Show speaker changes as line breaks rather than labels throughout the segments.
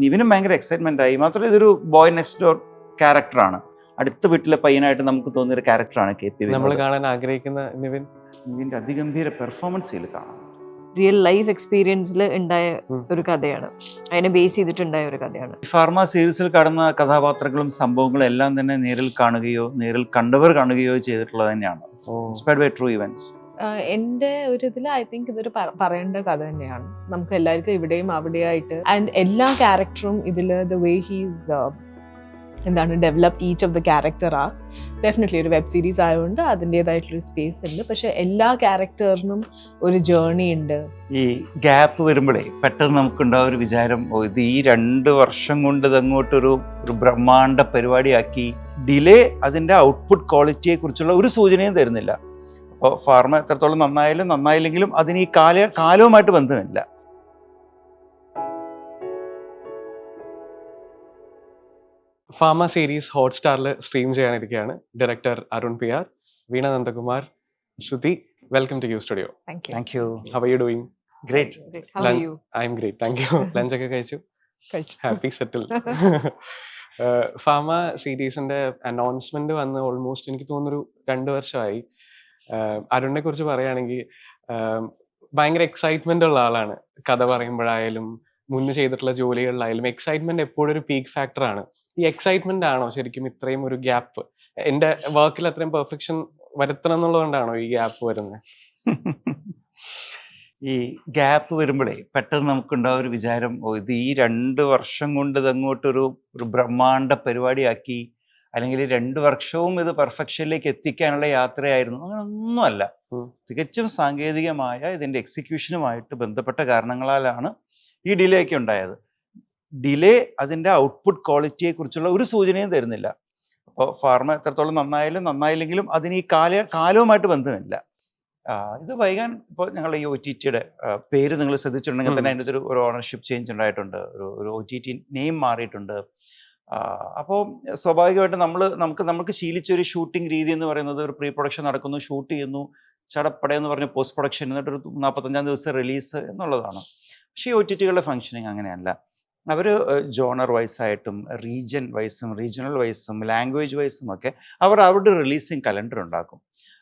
നിവിനും ഭയങ്കര എക്സൈറ്റ്മെന്റ് ആയി. മാത്രമല്ല ഇതൊരു ബോയ് നെക്സ്റ്റ് ഡോർ ക്യാരക്ടറാണ്, അടുത്ത വീട്ടിലെ പയ്യനായിട്ട് നമുക്ക് തോന്നിയൊരു ക്യാരക്ടറാണ് KP
നമ്മൾ
വിനോദ്.
കാണാൻ ആഗ്രഹിക്കുന്ന
നിവിന്റെ അതിഗംഭീര പെർഫോമൻസ് ഇതിൽ കാണാം.
റിയൽ ലൈഫ് എക്സ്പീരിയൻസിൽ ഉണ്ടായ ഒരു കഥയാണ്, അതിനെ ബേസ് ചെയ്തിട്ടുണ്ടായ ഒരു കഥയാണ്.
ഫാർമ സീരീസിൽ കടന്ന കഥാപാത്രങ്ങളും സംഭവങ്ങളും എല്ലാം തന്നെ നേരിൽ കാണുകയോ നേരിൽ കണ്ടവർ കാണുകയോ ചെയ്തിട്ടുള്ളത് തന്നെയാണ്. Inspired by true events.
എൻ്റെ ഒരു ഇതിൽ ഐ തിങ്ക് ഇതൊരു പറയേണ്ട കഥ തന്നെയാണ്. നമുക്ക് എല്ലാവർക്കും ഇവിടെയും അവിടെയായിട്ട് ആൻഡ് എല്ലാ ക്യാരക്ടറും ഇതിൽ ദ വേ ഹീസ് എന്താണ് developed each of the character arcs. Definitely ഒരു വെബ് സീരീസ് ആയതുകൊണ്ട് അതിൻ്റെതായിട്ടുള്ളൊരു സ്പേസ് ഉണ്ട്. പക്ഷെ എല്ലാ ക്യാരക്ടറിനും ഒരു ജേർണി ഉണ്ട്.
ഈ ഗ്യാപ്പ് വരുമ്പോഴേ പെട്ടെന്ന് നമുക്കുണ്ടാവും ഒരു വിചാരം, ഇത് ഈ 2 വർഷം കൊണ്ട് ഇതങ്ങോട്ടൊരു ബ്രഹ്മാണ്ഡ പരിപാടിയാക്കി. ഡിലേ അതിൻ്റെ ഔട്ട്പുട്ട് ക്വാളിറ്റിയെ കുറിച്ചുള്ള ഒരു സൂചനയും തരുന്നില്ല. അപ്പോൾ ഫാർമ എത്രത്തോളം നന്നായാലും നന്നായില്ലെങ്കിലും അതിന് ഈ കാലവുമായിട്ട് ബന്ധമില്ല.
ഫാമ സീരീസ് ഹോട്ട്സ്റ്റാറിൽ സ്ട്രീം ചെയ്യാനിരിക്കുകയാണ്. Director Arun PR, Veena Nandakumar, Shruti. Welcome to you studio.
Thank you.
How are you doing?
Great.
I am great, thank you. ലഞ്ചൊക്കെ കഴിച്ചു? Happy settle. ഫാമ സീരീസിന്റെ അനൗൺസ്മെന്റ് വന്ന് ഓൾമോസ്റ്റ് എനിക്ക് തോന്നുന്നൊരു 2 വർഷമായി. അരുണിനെ കുറിച്ച് പറയുകയാണെങ്കിൽ ഭയങ്കര എക്സൈറ്റ്മെന്റ് ഉള്ള ആളാണ്. കഥ പറയുമ്പോഴായാലും മുന്നേ ചെയ്തിട്ടുള്ള ജോലികളിലായാലും എക്സൈറ്റ്മെന്റ് എപ്പോഴും ഒരു പീക്ക് ഫാക്ടറാണ്. ഈ എക്സൈറ്റ്മെന്റ് ആണോ ശരിക്കും ഇത്രയും ഒരു ഗ്യാപ്പ്? എന്റെ വർക്കിൽ അത്രയും പെർഫെക്ഷൻ വരുത്തണം എന്നുള്ളതുകൊണ്ടാണോ ഈ ഗ്യാപ്പ് വരുന്നത്?
ഈ ഗ്യാപ്പ് വരുമ്പോഴേ പെട്ടെന്ന് നമുക്കുണ്ടാവും ഒരു വിചാരം, ഇത് ഈ 2 വർഷം കൊണ്ട് ഇതങ്ങോട്ടൊരു ബ്രഹ്മാണ്ഡ പരിപാടിയാക്കി, അല്ലെങ്കിൽ 2 വർഷവും ഇത് പെർഫെക്ഷനിലേക്ക് എത്തിക്കാനുള്ള യാത്രയായിരുന്നു. അങ്ങനെ ഒന്നുമല്ല. തികച്ചും സാങ്കേതികമായ ഇതിൻ്റെ എക്സിക്യൂഷനുമായിട്ട് ബന്ധപ്പെട്ട കാരണങ്ങളാലാണ് ഈ ഡിലേ ഒക്കെ ഉണ്ടായത്. ഡിലേ അതിൻ്റെ ഔട്ട്പുട്ട് ക്വാളിറ്റിയെ കുറിച്ചുള്ള ഒരു സൂചനയും തരുന്നില്ല. അപ്പോൾ ഫാർമ എത്രത്തോളം നന്നായാലും നന്നായില്ലെങ്കിലും അതിന് ഈ കാലവുമായിട്ട് ബന്ധമില്ല. ഇത് വൈകാൻ ഇപ്പോൾ ഞങ്ങളുടെ ഈ OTTയുടെ പേര് നിങ്ങൾ ശ്രദ്ധിച്ചിട്ടുണ്ടെങ്കിൽ തന്നെ അതിൻ്റെ ഒരു ഓണർഷിപ്പ് ചേഞ്ച് ഉണ്ടായിട്ടുണ്ട്. ഒരു OTT നെയിം മാറിയിട്ടുണ്ട്. അപ്പോൾ സ്വാഭാവികമായിട്ട് നമുക്ക് ശീലിച്ചൊരു ഷൂട്ടിംഗ് രീതി എന്ന് പറയുന്നത് ഒരു പ്രീ പ്രൊഡക്ഷൻ നടക്കുന്നു, ഷൂട്ട് ചെയ്യുന്നു, ചടപ്പടയെന്ന് പറഞ്ഞ് പോസ്റ്റ് പ്രൊഡക്ഷൻ, എന്നിട്ടൊരു 45-ാം ദിവസം റിലീസ് എന്നുള്ളതാണ്. പക്ഷേ ഈ OTTകളുടെ ഫങ്ഷനിങ് അങ്ങനെയല്ല. അവർ ജോണർ വൈസായിട്ടും റീജിയൻ വൈസും റീജിയണൽ വൈസും ലാംഗ്വേജ് വൈസും ഒക്കെ അവരുടെ റിലീസിങ് കലണ്ടർ ഉണ്ടാക്കും.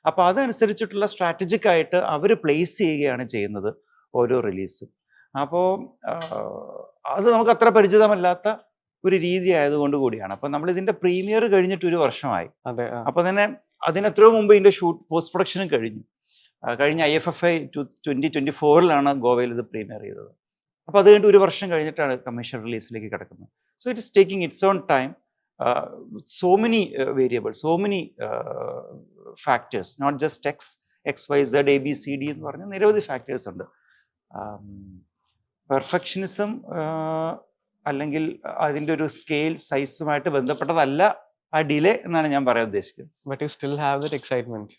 അപ്പോൾ അതനുസരിച്ചിട്ടുള്ള സ്ട്രാറ്റജിക് ആയിട്ട് അവർ പ്ലേസ് ചെയ്യുകയാണ് ചെയ്യുന്നത് ഓരോ റിലീസും. അപ്പോൾ അത് നമുക്ക് അത്ര പരിചിതമല്ലാത്ത ഒരു രീതി ആയതുകൊണ്ട് കൂടിയാണ്. അപ്പോൾ നമ്മൾ ഇതിൻ്റെ പ്രീമിയർ കഴിഞ്ഞിട്ട് 1 വർഷമായി. അപ്പോൾ തന്നെ അതിനെത്രയോ മുമ്പ് ഇതിൻ്റെ പോസ്റ്റ് പ്രൊഡക്ഷനും കഴിഞ്ഞ IFFI 2024 ഗോവയിൽ ഇത് പ്രീമിയർ ചെയ്തത്. അപ്പോൾ അത് കഴിഞ്ഞിട്ട് 1 വർഷം കഴിഞ്ഞിട്ടാണ് കമേഴ്ഷ്യൽ റിലീസിലേക്ക് കിടക്കുന്നത്. So it is taking its own time. So many variables, so many factors, not just XYZ ABCD എന്ന് പറഞ്ഞ നിരവധി ഫാക്ടേഴ്സ് ഉണ്ട്. പെർഫെക്ഷനിസം അല്ലെങ്കിൽ അതിൻ്റെ ഒരു സ്കെയിൽ സൈസുമായിട്ട് ബന്ധപ്പെട്ടതല്ല ആ ഡിലേ എന്നാണ് ഞാൻ പറയാൻ ഉദ്ദേശിക്കുന്നത്.
But you still have that excitement.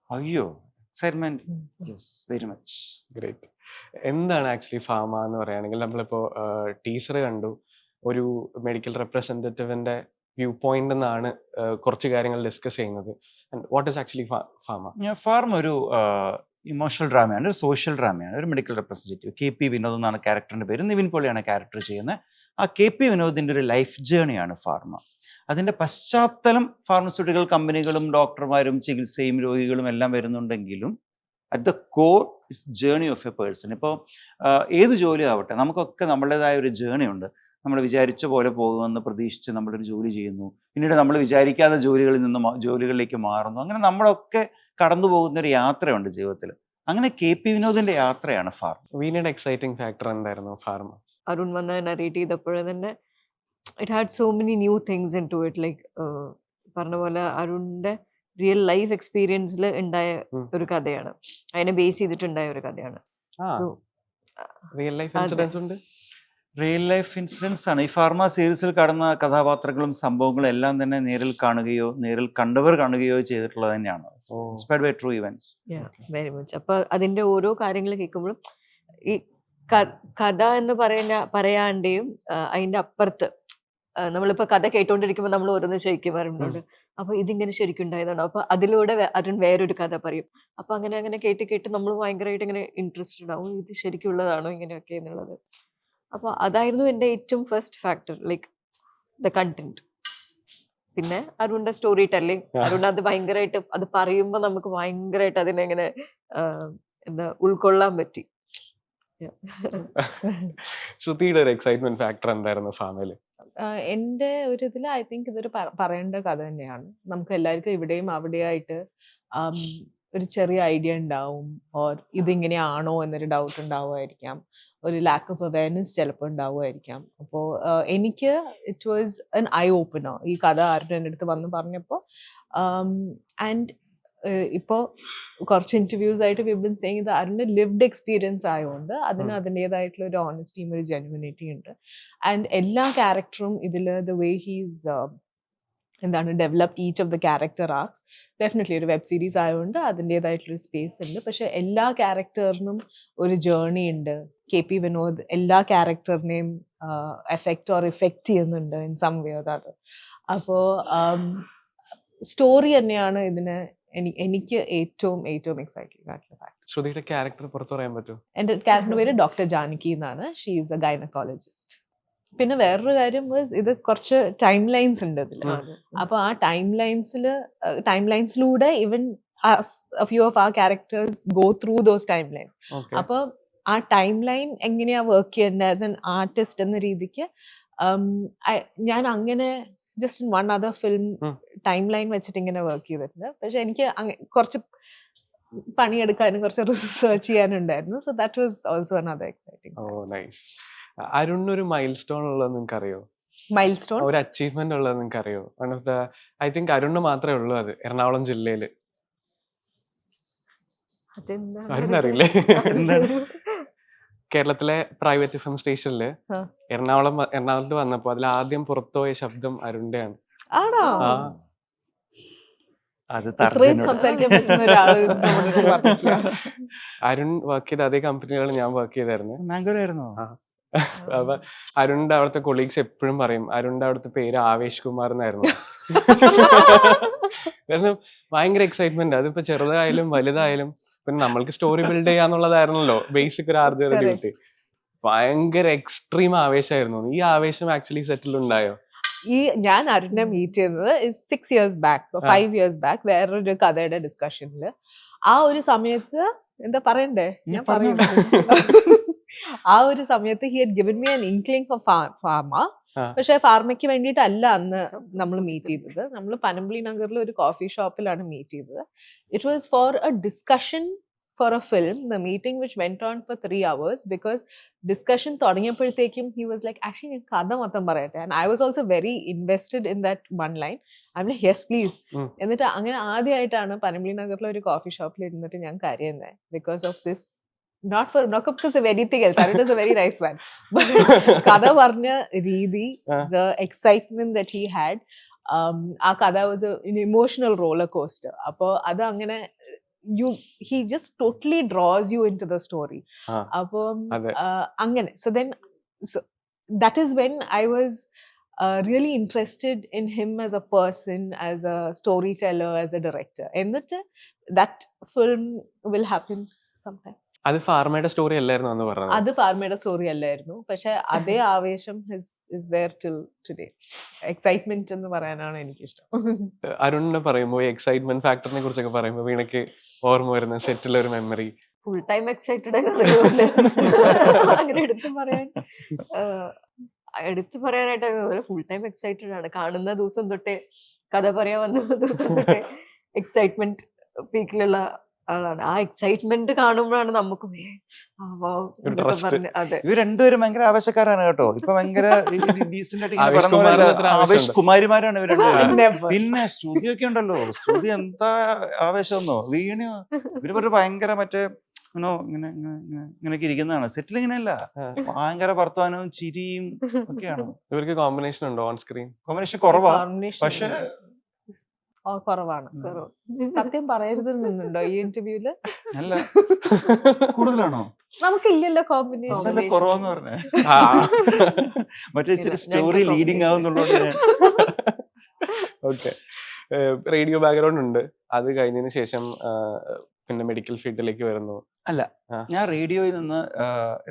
അയ്യോ, excitement, yes, very much.
Great. എന്താണ് ആക്ച്വലി ഫാമ എന്ന് പറയുകയാണെങ്കിൽ? നമ്മളിപ്പോൾ ടീസർ കണ്ടു, ഒരു മെഡിക്കൽ റെപ്രസെൻറ്റേറ്റീവിന്റെ വ്യൂ പോയിന്റ് എന്നാണ് കുറച്ച് കാര്യങ്ങൾ ഡിസ്കസ് ചെയ്യുന്നത്. What is actually pharma?
Pharma ഒരു ഇമോഷണൽ ഡ്രാമയാണ്, ഒരു സോഷ്യൽ ഡ്രാമയാണ്. ഒരു മെഡിക്കൽ റെപ്രസെൻറ്റേറ്റീവ് KP വിനോദ് എന്നാണ് ക്യാരക്ടറിൻ്റെ പേര്. നിവിൻ പോളിയാണ് ക്യാരക്ടർ ചെയ്യുന്നത്. ആ KP വിനോദിൻ്റെ ഒരു ലൈഫ് ജേണിയാണ് ഫാർമ. അതിൻ്റെ പശ്ചാത്തലം ഫാർമസ്യൂട്ടിക്കൽ കമ്പനികളും ഡോക്ടർമാരും ചികിത്സയും രോഗികളും എല്ലാം വരുന്നുണ്ടെങ്കിലും at the core it's journey of a person. ഇപ്പോൾ ഏത് ജോലി ആവട്ടെ, നമുക്കൊക്കെ നമ്മളുടേതായ ഒരു ജേണി ഉണ്ട്. നമ്മൾ വിചാരിച്ച പോലെ പോകുമെന്ന് പ്രതീക്ഷിച്ച് നമ്മളൊരു ജോലി ചെയ്യുന്നു, പിന്നീട് നമ്മൾ വിചാരിക്കാത്ത ജോലികളിലേക്ക് മാറുന്നു. അങ്ങനെ നമ്മളൊക്കെ കടന്നു പോകുന്ന ഒരു യാത്രയുണ്ട് ജീവിതത്തിൽ. അങ്ങനെ KP വിനോദിന്റെ യാത്രയാണ് ഫാർമ.
വീണയുടെ എക്സൈറ്റിംഗ് ഫാക്ടർ എന്തായിരുന്നു ഫാർമ?
അരുൺ വന്ന് നറേറ്റ് ചെയ്തപ്പോഴേ തന്നെ it had so many new things into it. Like പറഞ്ഞ പോലെ അരുണിന്റെ റിയൽ ലൈഫ് എക്സ്പീരിയൻസിൽ ഉണ്ടായ ഒരു കഥയാണ്, അതിനെ ബേസ് ചെയ്തിട്ടുണ്ടായ ഒരു കഥയാണ്.
റിയൽ ലൈഫ് ഇൻസിഡൻസ് ഉണ്ട്.
റിയൽ ലൈഫ് ഇൻസിഡൻസ് ആണ്. ഈ ഫാർമ സീരീസിൽ കടന്ന കഥാപാത്രങ്ങളും സംഭവങ്ങളും എല്ലാം തന്നെ നേരിൽ കാണുകയോ നേരിൽ കണ്ടവർ കാണുകയോ ചെയ്തിട്ടുള്ളത് തന്നെയാണ്. Inspired by true events.
Very much. അപ്പൊ അതിന്റെ ഓരോ കാര്യങ്ങൾ കേൾക്കുമ്പോഴും ഈ കഥ എന്ന് പറയാണ്ടെയും അതിന്റെ അപ്പുറത്ത് നമ്മളിപ്പോ കഥ കേട്ടോണ്ടിരിക്കുമ്പോൾ നമ്മൾ ഓരോന്ന് ചോദിക്കുമാറുണ്ട്, അപ്പൊ ഇതിങ്ങനെ ശരിക്കും ഉണ്ടായതാണോ, അപ്പൊ അതിലൂടെ അരുൺ വേറൊരു കഥ പറയും. അപ്പൊ അങ്ങനെ കേട്ട് നമ്മൾ ഭയങ്കരമായിട്ട് ഇങ്ങനെ ഇൻട്രസ്റ്റഡ് ആവും, ഇത് ശരിക്കും ഉള്ളതാണോ ഇങ്ങനെയൊക്കെ എന്നുള്ളത്. അപ്പോൾ അതായിരുന്നു എൻ്റെ ഏറ്റവും first factor, like the content. പിന്നെ അരുണിന്റെ സ്റ്റോറി ടെല്ലിങ്, അരുൺ അത് ഭയങ്കരമായിട്ട് അത് പറയുമ്പോൾ നമുക്ക് ഭയങ്കരമായിട്ട് അതിനെങ്ങനെ എന്താ ഉൾക്കൊള്ളാൻ പറ്റി.
ശ്രുതിയുടെ ഒരു എക്സൈറ്റ്മെന്റ് ഫാക്ടർ എന്തായിരുന്നു ഫാമിലി?
എൻ്റെ ഒരു ഇതിൽ ഐ തിങ്ക് ഇതൊരു പറയേണ്ട കഥ തന്നെയാണ്. നമുക്ക് എല്ലാവർക്കും ഇവിടെയും അവിടെയായിട്ട് ഒരു ചെറിയ ഐഡിയ ഉണ്ടാവും, ഓർ ഇതിങ്ങനെയാണോ എന്നൊരു ഡൗട്ട് ഉണ്ടാവുമായിരിക്കാം, ഒരു ലാക്ക് ഓഫ് അവയർനെസ് ചിലപ്പോൾ ഉണ്ടാവുമായിരിക്കാം. അപ്പോൾ എനിക്ക് it was an I opener ഈ കഥ ആരുടെ എൻ്റെ അടുത്ത് വന്ന് പറഞ്ഞപ്പോൾ. ആൻഡ് ഇപ്പോൾ കുറച്ച് ഇന്റർവ്യൂസ് ആയിട്ട് വി ബീൻ സേയിങ് ഇത് അതിൻ്റെ ലിവ്ഡ് എക്സ്പീരിയൻസ് ആയതുകൊണ്ട് അതിന് അതിൻ്റെതായിട്ടുള്ള ഒരു ഓണസ്റ്റിയും ഒരു ജെന്യുനിറ്റി ഉണ്ട്. ആൻഡ് എല്ലാ ക്യാരക്ടറും ഇതിൽ ദ വേ ഹീസ് എന്താണ് developed each of the character arcs, definitely ഒരു വെബ് സീരീസ് ആയതുകൊണ്ട് അതിൻ്റെതായിട്ടുള്ളൊരു സ്പേസ് ഉണ്ട്. പക്ഷെ എല്ലാ ക്യാരക്ടറിനും ഒരു ജേർണി ഉണ്ട്. KP വിനോദ് എല്ലാ ക്യാരക്ടറിനെയും ഇഫക്റ്റ് ചെയ്യുന്നുണ്ട് in some way or other. അപ്പോൾ സ്റ്റോറി തന്നെയാണ് ഇതിന് എനിക്ക് ഏറ്റവും എക്സൈറ്റിംഗ് ആയിട്ടുള്ള ഫാക്ടർ.
ശ്രുതിയുടെ ക്യാരക്ടർ പുറത്തു പറയാൻ പറ്റുമോ?
എൻ്റെ ക്യാരക്ടർ പേര് ഡോക്ടർ ജാനകി എന്നാണ്. She is A gynaecologist. പിന്നെ വേറൊരു കാര്യം ഇത് കുറച്ച് ടൈം ലൈൻസ് ഉണ്ട് ഇതിൽ. അപ്പൊ ആ ടൈം ലൈൻസിലൂടെ ഈവൻ ഫ്യൂ ഓഫ് ആ characters go through those time lines. അപ്പൊ ആ ടൈം ലൈൻ എങ്ങനെയാ വർക്ക് ചെയ്യേണ്ടത് ആസ് എൻ ആർട്ടിസ്റ്റ് എന്ന രീതിക്ക് ഞാൻ അങ്ങനെ just in one other film time line വെച്ചിട്ട് ഇങ്ങനെ വർക്ക് ചെയ്തിട്ടുണ്ട്. പക്ഷെ എനിക്ക് കുറച്ച് പണിയെടുക്കാനും കുറച്ച് റിസർച്ച് ചെയ്യാനുണ്ടായിരുന്നു. So that was also another exciting.
Oh nice. അരുണിനൊരു മൈൽ സ്റ്റോൺ ഉള്ളത് നിങ്ങൾക്ക് അറിയോ?
മൈൽ സ്റ്റോൺ
ഒരു അച്ചീവ്മെന്റ് ഉള്ളത് നിങ്ങൾക്ക് അറിയോ? One of the I think അരുണിന് മാത്രമേ ഉള്ളൂ അത്, എറണാകുളം ജില്ലയില്. അരുണറിയില്ലേ? കേരളത്തിലെ പ്രൈവറ്റ് എഫ്എം സ്റ്റേഷനില് എറണാകുളത്ത് വന്നപ്പോ അതിൽ ആദ്യം പുറത്തുപോയ ശബ്ദം അരുണിന്റെയാണ്.
ആണോ?
അത്
സംസാരിക്കാൻ പറ്റുന്ന ഒരാള്
അരുൺ വർക്ക് ചെയ്ത അതേ കമ്പനിയിലാണ് ഞാൻ വർക്ക് ചെയ്തായിരുന്നു.
മാംഗ്ലൂർ ആയിരുന്നോ?
അപ്പൊ അരുണിന്റെ അവിടുത്തെ കൊളീഗ്സ് എപ്പോഴും പറയും അരുണിന്റെ അവിടുത്തെ പേര് ആവേശ് കുമാർ എന്നായിരുന്നു. കാരണം ഭയങ്കര എക്സൈറ്റ്മെന്റ്. അതിപ്പോ ചെറുതായാലും വലുതായാലും പിന്നെ നമ്മൾക്ക് സ്റ്റോറി ബിൽഡ് ചെയ്യാന്നുള്ളതായിരുന്നല്ലോ ബേസിക് ഒരു ആർജയുടെ ഡ്യൂട്ടി. ഭയങ്കര എക്സ്ട്രീം ആവേശമായിരുന്നു. ഈ ആവേശം ആക്ച്വലി സെറ്റിൽ ഉണ്ടായോ?
ഞാൻ അരുണിനെ മീറ്റ് ചെയ്തത് 6 years ബാക്ക് 5 years ബാക്ക് വേറൊരു കഥയുടെ ഡിസ്കഷനിൽ. ആ ഒരു സമയത്ത് എന്താ പറയണ്ടേ, ഞാൻ പറയുന്നത് ആ ഒരു സമയത്ത് he had given me an inkling for Pharma. പക്ഷെ ഫാർമയ്ക്ക് വേണ്ടിയിട്ടല്ല അന്ന് നമ്മൾ മീറ്റ് ചെയ്തത്. നമ്മൾ പനമ്പള്ളി നഗറിൽ ഒരു കോഫി ഷോപ്പിലാണ് മീറ്റ് ചെയ്തത്. It was for a discussion for a film, the meeting which went on for 3 hours, because discussion തുടങ്ങിയപ്പോഴത്തേക്കും he was like actually ഞാൻ കഥ മൊത്തം പറയട്ടെ, and I was also very invested in that one line. I'm like yes please. എന്നിട്ട് അങ്ങനെ ആദ്യമായിട്ടാണ് പനമ്പള്ളി നഗറിലെ ഒരു coffee ഷോപ്പിൽ ഇരുന്നിട്ട് ഞാൻ കരയുന്നത് because of this, not because of anything else. It is a very nice one, but കഥ പറഞ്ഞ രീതി, the excitement that he had, ആ കഥ was an emotional roller coaster. അപ്പോൾ അത് അങ്ങനെ he just totally draws you into the story. Angane. So that is when I was really interested in him as a person, as a storyteller, as a director. And that film will happen sometime.
അത് ഫാർമയുടെ story അല്ലായിരുന്നു എന്ന് പറഞ്ഞത്?
അത് ഫാർമയുടെ story അല്ലായിരുന്നു, പക്ഷെ അതേ ആവേശം is there till today. Excitement എന്ന് പറയാനാണ് എനിക്കിഷ്ടം.
അരുണിനെ പറയുമ്പോൾ ഈ എക്സൈറ്റ്മെന്റ് ഫാക്ടറിനെ കുറിച്ചൊക്കെ പറയുമ്പോൾ വീണയ്ക്ക് ഓർമ്മ വരുന്ന സെറ്റിലെ ഒരു മെമ്മറി?
ഫുൾ ടൈം എക്സൈറ്റഡ് അങ്ങനെ എടുത്തു പറയാനായിട്ട് ഫുൾ ടൈം എക്സൈറ്റഡ് ആണ്. കാണുന്ന ദിവസം തൊട്ടേ, കഥ പറയാൻ വന്ന ദിവസം തൊട്ടേ എക്സൈറ്റ്മെന്റ് പീക്കിലുള്ള ആളാണ്. ആ എക്സൈറ്റ്മെന്റ് കാണുമ്പോഴാണ് നമുക്ക്
ഇവർ രണ്ടുപേരും ഭയങ്കര ആവേശക്കാരാണ് കേട്ടോ. ഇപ്പൊ ഭയങ്കര ഡീസന്റ് ആയിട്ട് ആവേശ് കുമാരിമാരാണ് ഇവർ രണ്ടുപേരും. പിന്നെ ശ്രുതിയൊക്കെ ഉണ്ടല്ലോ, ശ്രുതി എന്താ ആവേശമെന്നോ. വീണു ഇവര് ഭയങ്കര മറ്റേ ഇങ്ങനെയൊക്കെ ഇരിക്കുന്നതാണ്. സെറ്റിൽ ഇങ്ങനെയല്ല, ഭയങ്കര വർത്തമാനവും ചിരിയും ഒക്കെയാണ്.
ഇവർക്ക് കോമ്പിനേഷൻ ഉണ്ടോ ഓൺ സ്ക്രീൻ?
കോമ്പിനേഷൻ കുറവാ, പക്ഷെ
കുറവാണ്. സത്യം പറയരുതെന്നുണ്ടോ ഈ ഇന്റർവ്യൂല്?
അല്ല, കൂടുതലാണോ?
നമുക്കില്ലല്ലോ കോമ്പിനേഷൻ.
കുറവാന്ന് പറഞ്ഞേ, മറ്റേ സ്റ്റോറി ലീഡിങ് ആവുന്നുള്ളൂ.
ഓക്കെ, റേഡിയോ ബാക്ക്ഗ്രൗണ്ട് ഉണ്ട്. അത് കഴിഞ്ഞതിന് ശേഷം പിന്നെ മെഡിക്കൽ ഫീൽഡിലേക്ക് വരുന്നു?
ഞാൻ റേഡിയോയിൽ നിന്ന്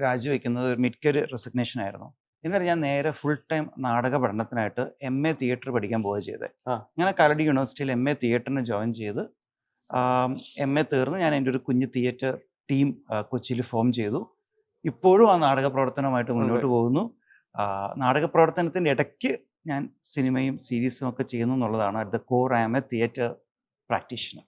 രാജിവെക്കുന്നത് ഒരു മിഡ് കരിയർ റെസിഗ്നേഷൻ ആയിരുന്നു. എന്നിട്ട് ഞാൻ നേരെ ഫുൾ ടൈം നാടക പഠനത്തിനായിട്ട് MA തിയേറ്റർ പഠിക്കാൻ പോവുക ചെയ്തത്.
ആ.
അങ്ങനെ കാലടി യൂണിവേഴ്സിറ്റിയിൽ MA തിയേറ്ററിന് ജോയിൻ ചെയ്ത് MA തീർന്ന് ഞാൻ എൻ്റെ ഒരു കുഞ്ഞ് തിയേറ്റർ ടീം കൊച്ചിയിൽ ഫോം ചെയ്തു. ഇപ്പോഴും ആ നാടക പ്രവർത്തനമായിട്ട് മുന്നോട്ട് പോകുന്നു. നാടക പ്രവർത്തനത്തിൻ്റെ ഇടയ്ക്ക് ഞാൻ സിനിമയും സീരീസും ഒക്കെ ചെയ്യുന്നു എന്നുള്ളതാണ്. At the core I am a theatre practitioner.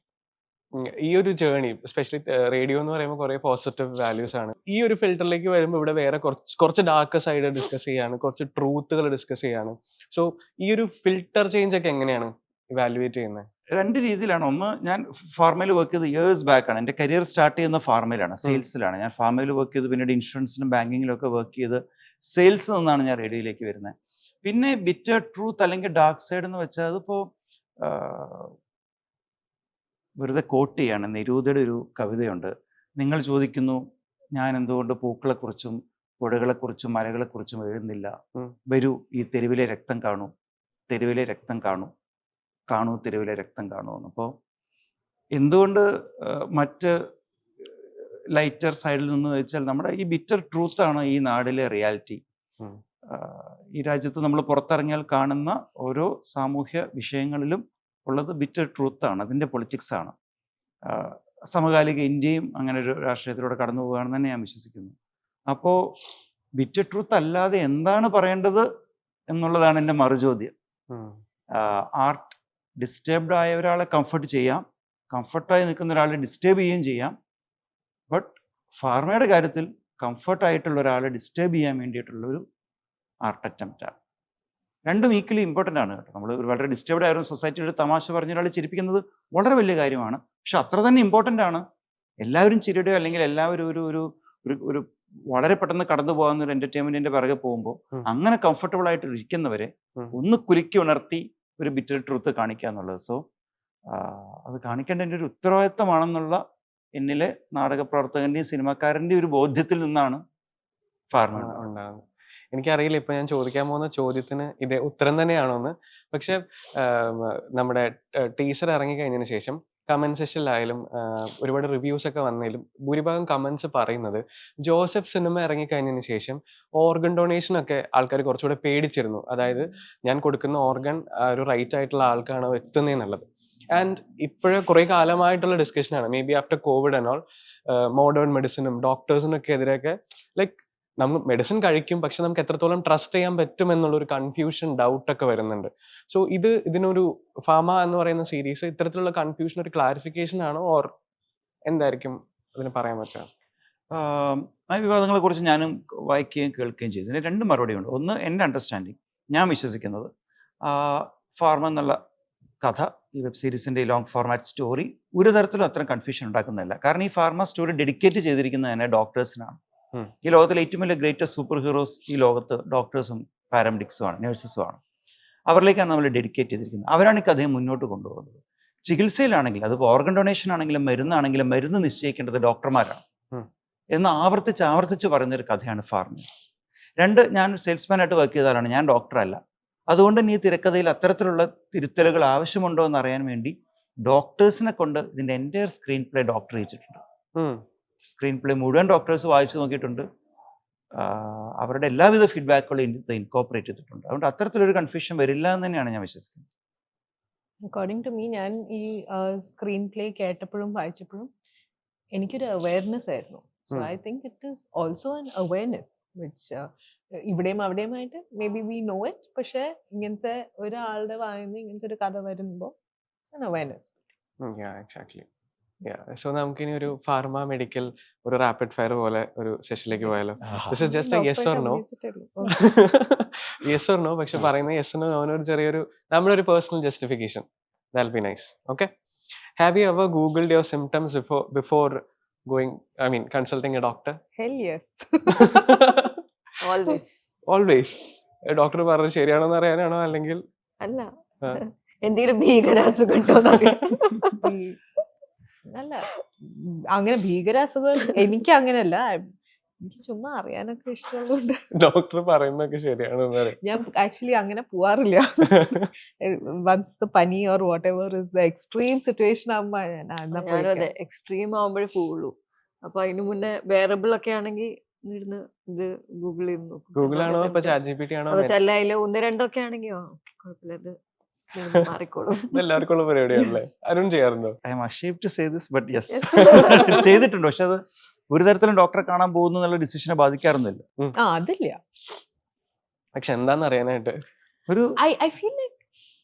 ഈ ഒരു ജേർണി എസ്പെഷ്യലി റേഡിയോ എന്ന് പറയുമ്പോൾ കുറെ പോസിറ്റീവ് വാല്യൂസ് ആണ്. ഈ ഒരു ഫിൽറ്ററിലേക്ക് വരുമ്പോൾ ഇവിടെ വേറെ കുറച്ച് ഡാർക്ക് സൈഡ് ഡിസ്കസ് ചെയ്യാണ്, കുറച്ച് ട്രൂത്തുകൾ ഡിസ്കസ് ചെയ്യാണ്. സോ ഈ ഒരു ഫിൽട്ടർ ചേഞ്ച് ഒക്കെ എങ്ങനെയാണ് ഇവാലുവേറ്റ് ചെയ്യുന്നത്?
രണ്ട് രീതിയിലാണ്. ഒന്ന്, ഞാൻ ഫാർമയിൽ വർക്ക് ചെയ്ത് ഇയേഴ്സ് ബാക്ക് ആണ്. എൻ്റെ കരിയർ സ്റ്റാർട്ട് ചെയ്യുന്ന ഫാർമയിലാണ്, സെയിൽസിലാണ്. ഞാൻ ഫാർമയിൽ വർക്ക് ചെയ്ത് പിന്നീട് ഇൻഷുറൻസിലും ബാങ്കിങ്ങിലും ഒക്കെ വർക്ക് ചെയ്ത് സെയിൽസിൽ നിന്നാണ് ഞാൻ റേഡിയോയിലേക്ക് വരുന്നത്. പിന്നെ ബിറ്റർ ട്രൂത്ത് അല്ലെങ്കിൽ ഡാർക്ക് സൈഡ് എന്ന് വെച്ചാൽ അതിപ്പോൾ വെറുതെ കോട്ട് ചെയ്യാണ്. നിരൂതയുടെ ഒരു കവിതയുണ്ട്. നിങ്ങൾ ചോദിക്കുന്നു ഞാൻ എന്തുകൊണ്ട് പൂക്കളെക്കുറിച്ചും പുഴകളെക്കുറിച്ചും മലകളെക്കുറിച്ചും എഴുതുന്നില്ല. വരൂ ഈ തെരുവിലെ രക്തം കാണൂ, തെരുവിലെ രക്തം കാണൂ, കാണൂ തെരുവിലെ രക്തം കാണൂ എന്ന്. അപ്പോൾ എന്തുകൊണ്ട് മറ്റ് ലൈറ്റർ സൈഡിൽ നിന്ന് വെച്ചാൽ നമ്മുടെ ഈ ബിറ്റർ ട്രൂത്താണ് ഈ നാടിലെ റിയാലിറ്റി. ഈ രാജ്യത്ത് നമ്മൾ പുറത്തിറങ്ങിയാൽ കാണുന്ന ഓരോ സാമൂഹ്യ വിഷയങ്ങളിലും ഉള്ളത് ബിറ്റർ ട്രൂത്താണ്, അതിൻ്റെ പൊളിറ്റിക്സാണ്. സമകാലിക ഇന്ത്യയും അങ്ങനെ ഒരു രാഷ്ട്രീയത്തിലൂടെ കടന്നു പോകുകയാണെന്ന് തന്നെ ഞാൻ വിശ്വസിക്കുന്നു. അപ്പോൾ ബിറ്റർ ട്രൂത്ത് അല്ലാതെ എന്താണ് പറയേണ്ടത് എന്നുള്ളതാണ് എൻ്റെ മറുചോദ്യം. ആർട്ട് ഡിസ്റ്റർബ്ഡ് ആയ ഒരാളെ കംഫർട്ട് ചെയ്യാം, കംഫർട്ടായി നിൽക്കുന്ന ഒരാളെ ഡിസ്റ്റർബ് ചെയ്യുകയും ചെയ്യാം. ബട്ട് ഫാർമയുടെ കാര്യത്തിൽ കംഫർട്ടായിട്ടുള്ള ഒരാളെ ഡിസ്റ്റർബ് ചെയ്യാൻ വേണ്ടിയിട്ടുള്ളൊരു ആർട്ട് അറ്റംപ്റ്റാണ്. രണ്ടും ഈക്വലി ഇമ്പോർട്ടൻ്റ് ആണ് കേട്ടോ. നമ്മൾ വളരെ ഡിസ്റ്റർബ്ഡ് ആയ ഒരു സൊസൈറ്റിയുടെ തമാശ പറഞ്ഞ ഒരാളെ ചിരിപ്പിക്കുന്നത് വളരെ വലിയ കാര്യമാണ്. പക്ഷെ അത്ര തന്നെ ഇമ്പോർട്ടൻ്റ് ആണ് എല്ലാവരും ചിരിയുടെയോ അല്ലെങ്കിൽ എല്ലാവരും ഒരു ഒരു ഒരു വളരെ പെട്ടെന്ന് കടന്നു പോകുന്ന ഒരു എൻ്റർടൈൻമെൻറ്റിൻ്റെ പിറകെ പോകുമ്പോൾ അങ്ങനെ കംഫർട്ടബിൾ ആയിട്ട് ഇരിക്കുന്നവരെ ഒന്ന് കുലുക്കി ഉണർത്തി ഒരു ബിറ്റർ ട്രൂത്ത് കാണിക്കുക എന്നുള്ളത്. സോ അത് കാണിക്കേണ്ട എൻ്റെ ഒരു ഉത്തരവാദിത്തമാണെന്നുള്ള എന്നിലെ നാടക പ്രവർത്തകൻ്റെയും സിനിമാക്കാരൻ്റെയും ഒരു ബോധ്യത്തിൽ നിന്നാണ് ഫാർമ
ഉണ്ടാകുന്നത്. എനിക്കറിയില്ല ഇപ്പൊ ഞാൻ ചോദിക്കാൻ പോകുന്ന ചോദ്യത്തിന് ഇതേ ഉത്തരം തന്നെയാണോന്ന്. പക്ഷെ നമ്മുടെ ടീസർ ഇറങ്ങിക്കഴിഞ്ഞതിന് ശേഷം കമന്റ് സെക്ഷനിലായാലും ഒരുപാട് റിവ്യൂസ് ഒക്കെ വന്നതിലും ഭൂരിഭാഗം കമന്റ്സ് പറയുന്നത് ജോസഫ് സിനിമ ഇറങ്ങിക്കഴിഞ്ഞതിന് ശേഷം ഓർഗൻ ഡൊണേഷൻ ഒക്കെ ആൾക്കാർ കുറച്ചുകൂടെ പേടിച്ചിരുന്നു. അതായത് ഞാൻ കൊടുക്കുന്ന ഓർഗൻ ഒരു റൈറ്റ് ആയിട്ടുള്ള ആൾക്കാണോ എത്തുന്നതെന്നുള്ളത്. ആൻഡ് ഇപ്പോഴും കുറെ കാലമായിട്ടുള്ള ഡിസ്കഷനാണ്, maybe after Covid and all, modern മെഡിസിനും ഡോക്ടേഴ്സിനും ഒക്കെ എതിരെയൊക്കെ ലൈക്ക് നമ്മൾ മെഡിസിൻ കഴിക്കും, പക്ഷെ നമുക്ക് എത്രത്തോളം ട്രസ്റ്റ് ചെയ്യാൻ പറ്റും എന്നുള്ളൊരു കൺഫ്യൂഷൻ, ഡൗട്ടൊക്കെ വരുന്നുണ്ട്. സോ ഇതിനൊരു ഫാമ എന്ന് പറയുന്ന സീരീസ് ഇത്തരത്തിലുള്ള കൺഫ്യൂഷൻ ഒരു ക്ലാരിഫിക്കേഷൻ ആണോ, ഓർ എന്തായിരിക്കും അതിന് പറയാൻ പറ്റുക?
ആ വിവാദങ്ങളെ കുറിച്ച് ഞാനും വായിക്കുകയും കേൾക്കുകയും ചെയ്തു. ഇതിന് രണ്ട് മറുപടിയുണ്ട്. ഒന്ന്, എൻ്റെ അണ്ടർസ്റ്റാൻഡിങ്, ഞാൻ വിശ്വസിക്കുന്നത് ഫാർമ എന്നുള്ള കഥ, ഈ വെബ് സീരീസിൻ്റെ ലോങ് ഫോർമാറ്റ് സ്റ്റോറി ഒരു തരത്തിലും അത്തരം കൺഫ്യൂഷൻ ഉണ്ടാക്കുന്നില്ല. കാരണം ഈ ഫാർമ സ്റ്റോറി ഡെഡിക്കേറ്റ് ചെയ്തിരിക്കുന്നത് തന്നെ ഡോക്ടേഴ്സിനാണ്. ഈ ലോകത്തിലെ ഏറ്റവും വലിയ ഗ്രേറ്റസ്റ്റ് സൂപ്പർ ഹീറോസ് ഈ ലോകത്ത് ഡോക്ടേഴ്സും പാരാമെഡിക്സുമാണ്, നഴ്സസുമാണ്. അവരിലേക്കാണ് നമ്മൾ ഡെഡിക്കേറ്റ് ചെയ്തിരിക്കുന്നത്. അവരാണ് ഈ കഥയെ മുന്നോട്ട് കൊണ്ടുപോകുന്നത്. ചികിത്സയിലാണെങ്കിൽ, അതിപ്പോൾ ഓർഗൻ ഡൊണേഷൻ ആണെങ്കിലും മരുന്നാണെങ്കിലും മരുന്ന് നിശ്ചയിക്കേണ്ടത് ഡോക്ടർമാരാണ് എന്ന് ആവർത്തിച്ച് പറയുന്നൊരു കഥയാണ് ഫാർമ. രണ്ട്, ഞാൻ സെയിൽസ്മാനായിട്ട് വർക്ക് ചെയ്താലാണ്, ഞാൻ ഡോക്ടറല്ല. അതുകൊണ്ട് തന്നെ ഈ തിരക്കഥയിൽ അത്തരത്തിലുള്ള തിരുത്തലുകൾ ആവശ്യമുണ്ടോ എന്ന് അറിയാൻ വേണ്ടി ഡോക്ടേഴ്സിനെ കൊണ്ട് ഇതിൻ്റെ എൻ്റയർ സ്ക്രീൻ പ്ലേ ഡോക്ടർ ചെയ്യിച്ചിട്ടുണ്ട്. സ്ക്രീൻ പ്ലേ മുഴുവൻ ഡോക്ടേഴ്സ് വായിച്ചു നോക്കിയിട്ടുണ്ട്. അവരുടെ എല്ലാവിധ ഫീഡ്ബാക്കുകളും ഇൻകോപ്പറേറ്റ് ചെയ്തിട്ടുണ്ട്. അതുകൊണ്ട് അത്തരത്തിലൊരു കൺഫ്യൂഷൻ വരില്ല എന്ന് തന്നെയാണ് ഞാൻ വിശ്വസിക്കുന്നത്.
അക്കോർഡിംഗ് ടു മീ, ഞാൻ ഈ സ്ക്രീൻ പ്ലേ കേട്ടപ്പോഴും വായിച്ചപ്പോഴും എനിക്കൊരു അവയർനെസ് ആയിരുന്നു. So I think it is also an awareness which ഇവിടെയും അവിടെയുമായിട്ട് maybe we know it, പക്ഷെ ഇങ്ങനത്തെ ഒരാളുടെ വായന ഇങ്ങനത്തെ ഒരു കഥ വരുമ്പോൾ it's an awareness.
Exactly. So നമുക്കിനി ഒരു ഫാർമ മെഡിക്കൽ ഒരു റാപ്പിഡ് ഫയർ പോലെ ഒരു സെഷനിലേക്ക് പോയാലോ? This is just yes or no. Yes or no, പക്ഷെ പറയുന്ന യെസ് നോ അവനൊരു ചെറിയൊരു നമ്മുടെ ഒരു personal justification. That be nice. Okay. Have you ever ഗൂഗിൾഡ് your symptoms before consulting a doctor?
Hell yes.
Always. Doctor പറഞ്ഞത് ശരിയാണോന്ന് അറിയാനാണോ, അല്ലെങ്കിൽ
അല്ല എന്തെങ്കിലും ഭീകരാസുഖം
അല്ല, അങ്ങനെ ഭീകരാസുഖം എനിക്ക് അങ്ങനെയല്ല. എനിക്ക് ചുമ്മാ അറിയാനൊക്കെ ഇഷ്ടമുള്ളതുകൊണ്ട്
ഡോക്ടർ പറയുന്നതൊക്കെ ശരിയാണെന്ന് പറയും.
ഞാൻ ആക്ച്വലി അങ്ങനെ പോവാറില്ല. വൺസ് ദ പനി or what ever is the extreme situation ആകുമ്പോ
ഞാനും അതെ എക്സ്ട്രീം ആവുമ്പോഴേ പോവുള്ളൂ. അപ്പൊ അതിന് മുന്നേ വേറബിൾ ഒക്കെ ആണെങ്കിൽ ഇരുന്ന് ഇത് ഗൂഗിൾ ചെയ്ത് നോക്കും.
ഗൂഗിളാണോ ഇപ്പൊ ChatGPT ആണോ?
അപ്പൊ ചില അതില് 1-2 ആണെങ്കിൽ കുഴപ്പമില്ല, ഇത് ഇത് മാറിക്കോളും.
ഇത് എല്ലാവർക്കും ഉള്ള പരിപാടിയാണല്ലേ? അരുൺ ചെയ്യാറുണ്ടോ?
I M ashamed to say this, but yes. ചെയ്തിട്ടുണ്ട്. പക്ഷെ അത് ഒരു തരത്തിലും ഡോക്ടറെ കാണാൻ പോകുന്നു എന്നുള്ള ഡിസിഷനെ ബാധിക്കാറൊന്നുമില്ല.
അതില്ല.
പക്ഷെ എന്താന്ന് അറിയാനായിട്ട്
ഒരു
ഐ ഫീൽ ലൈക്ക്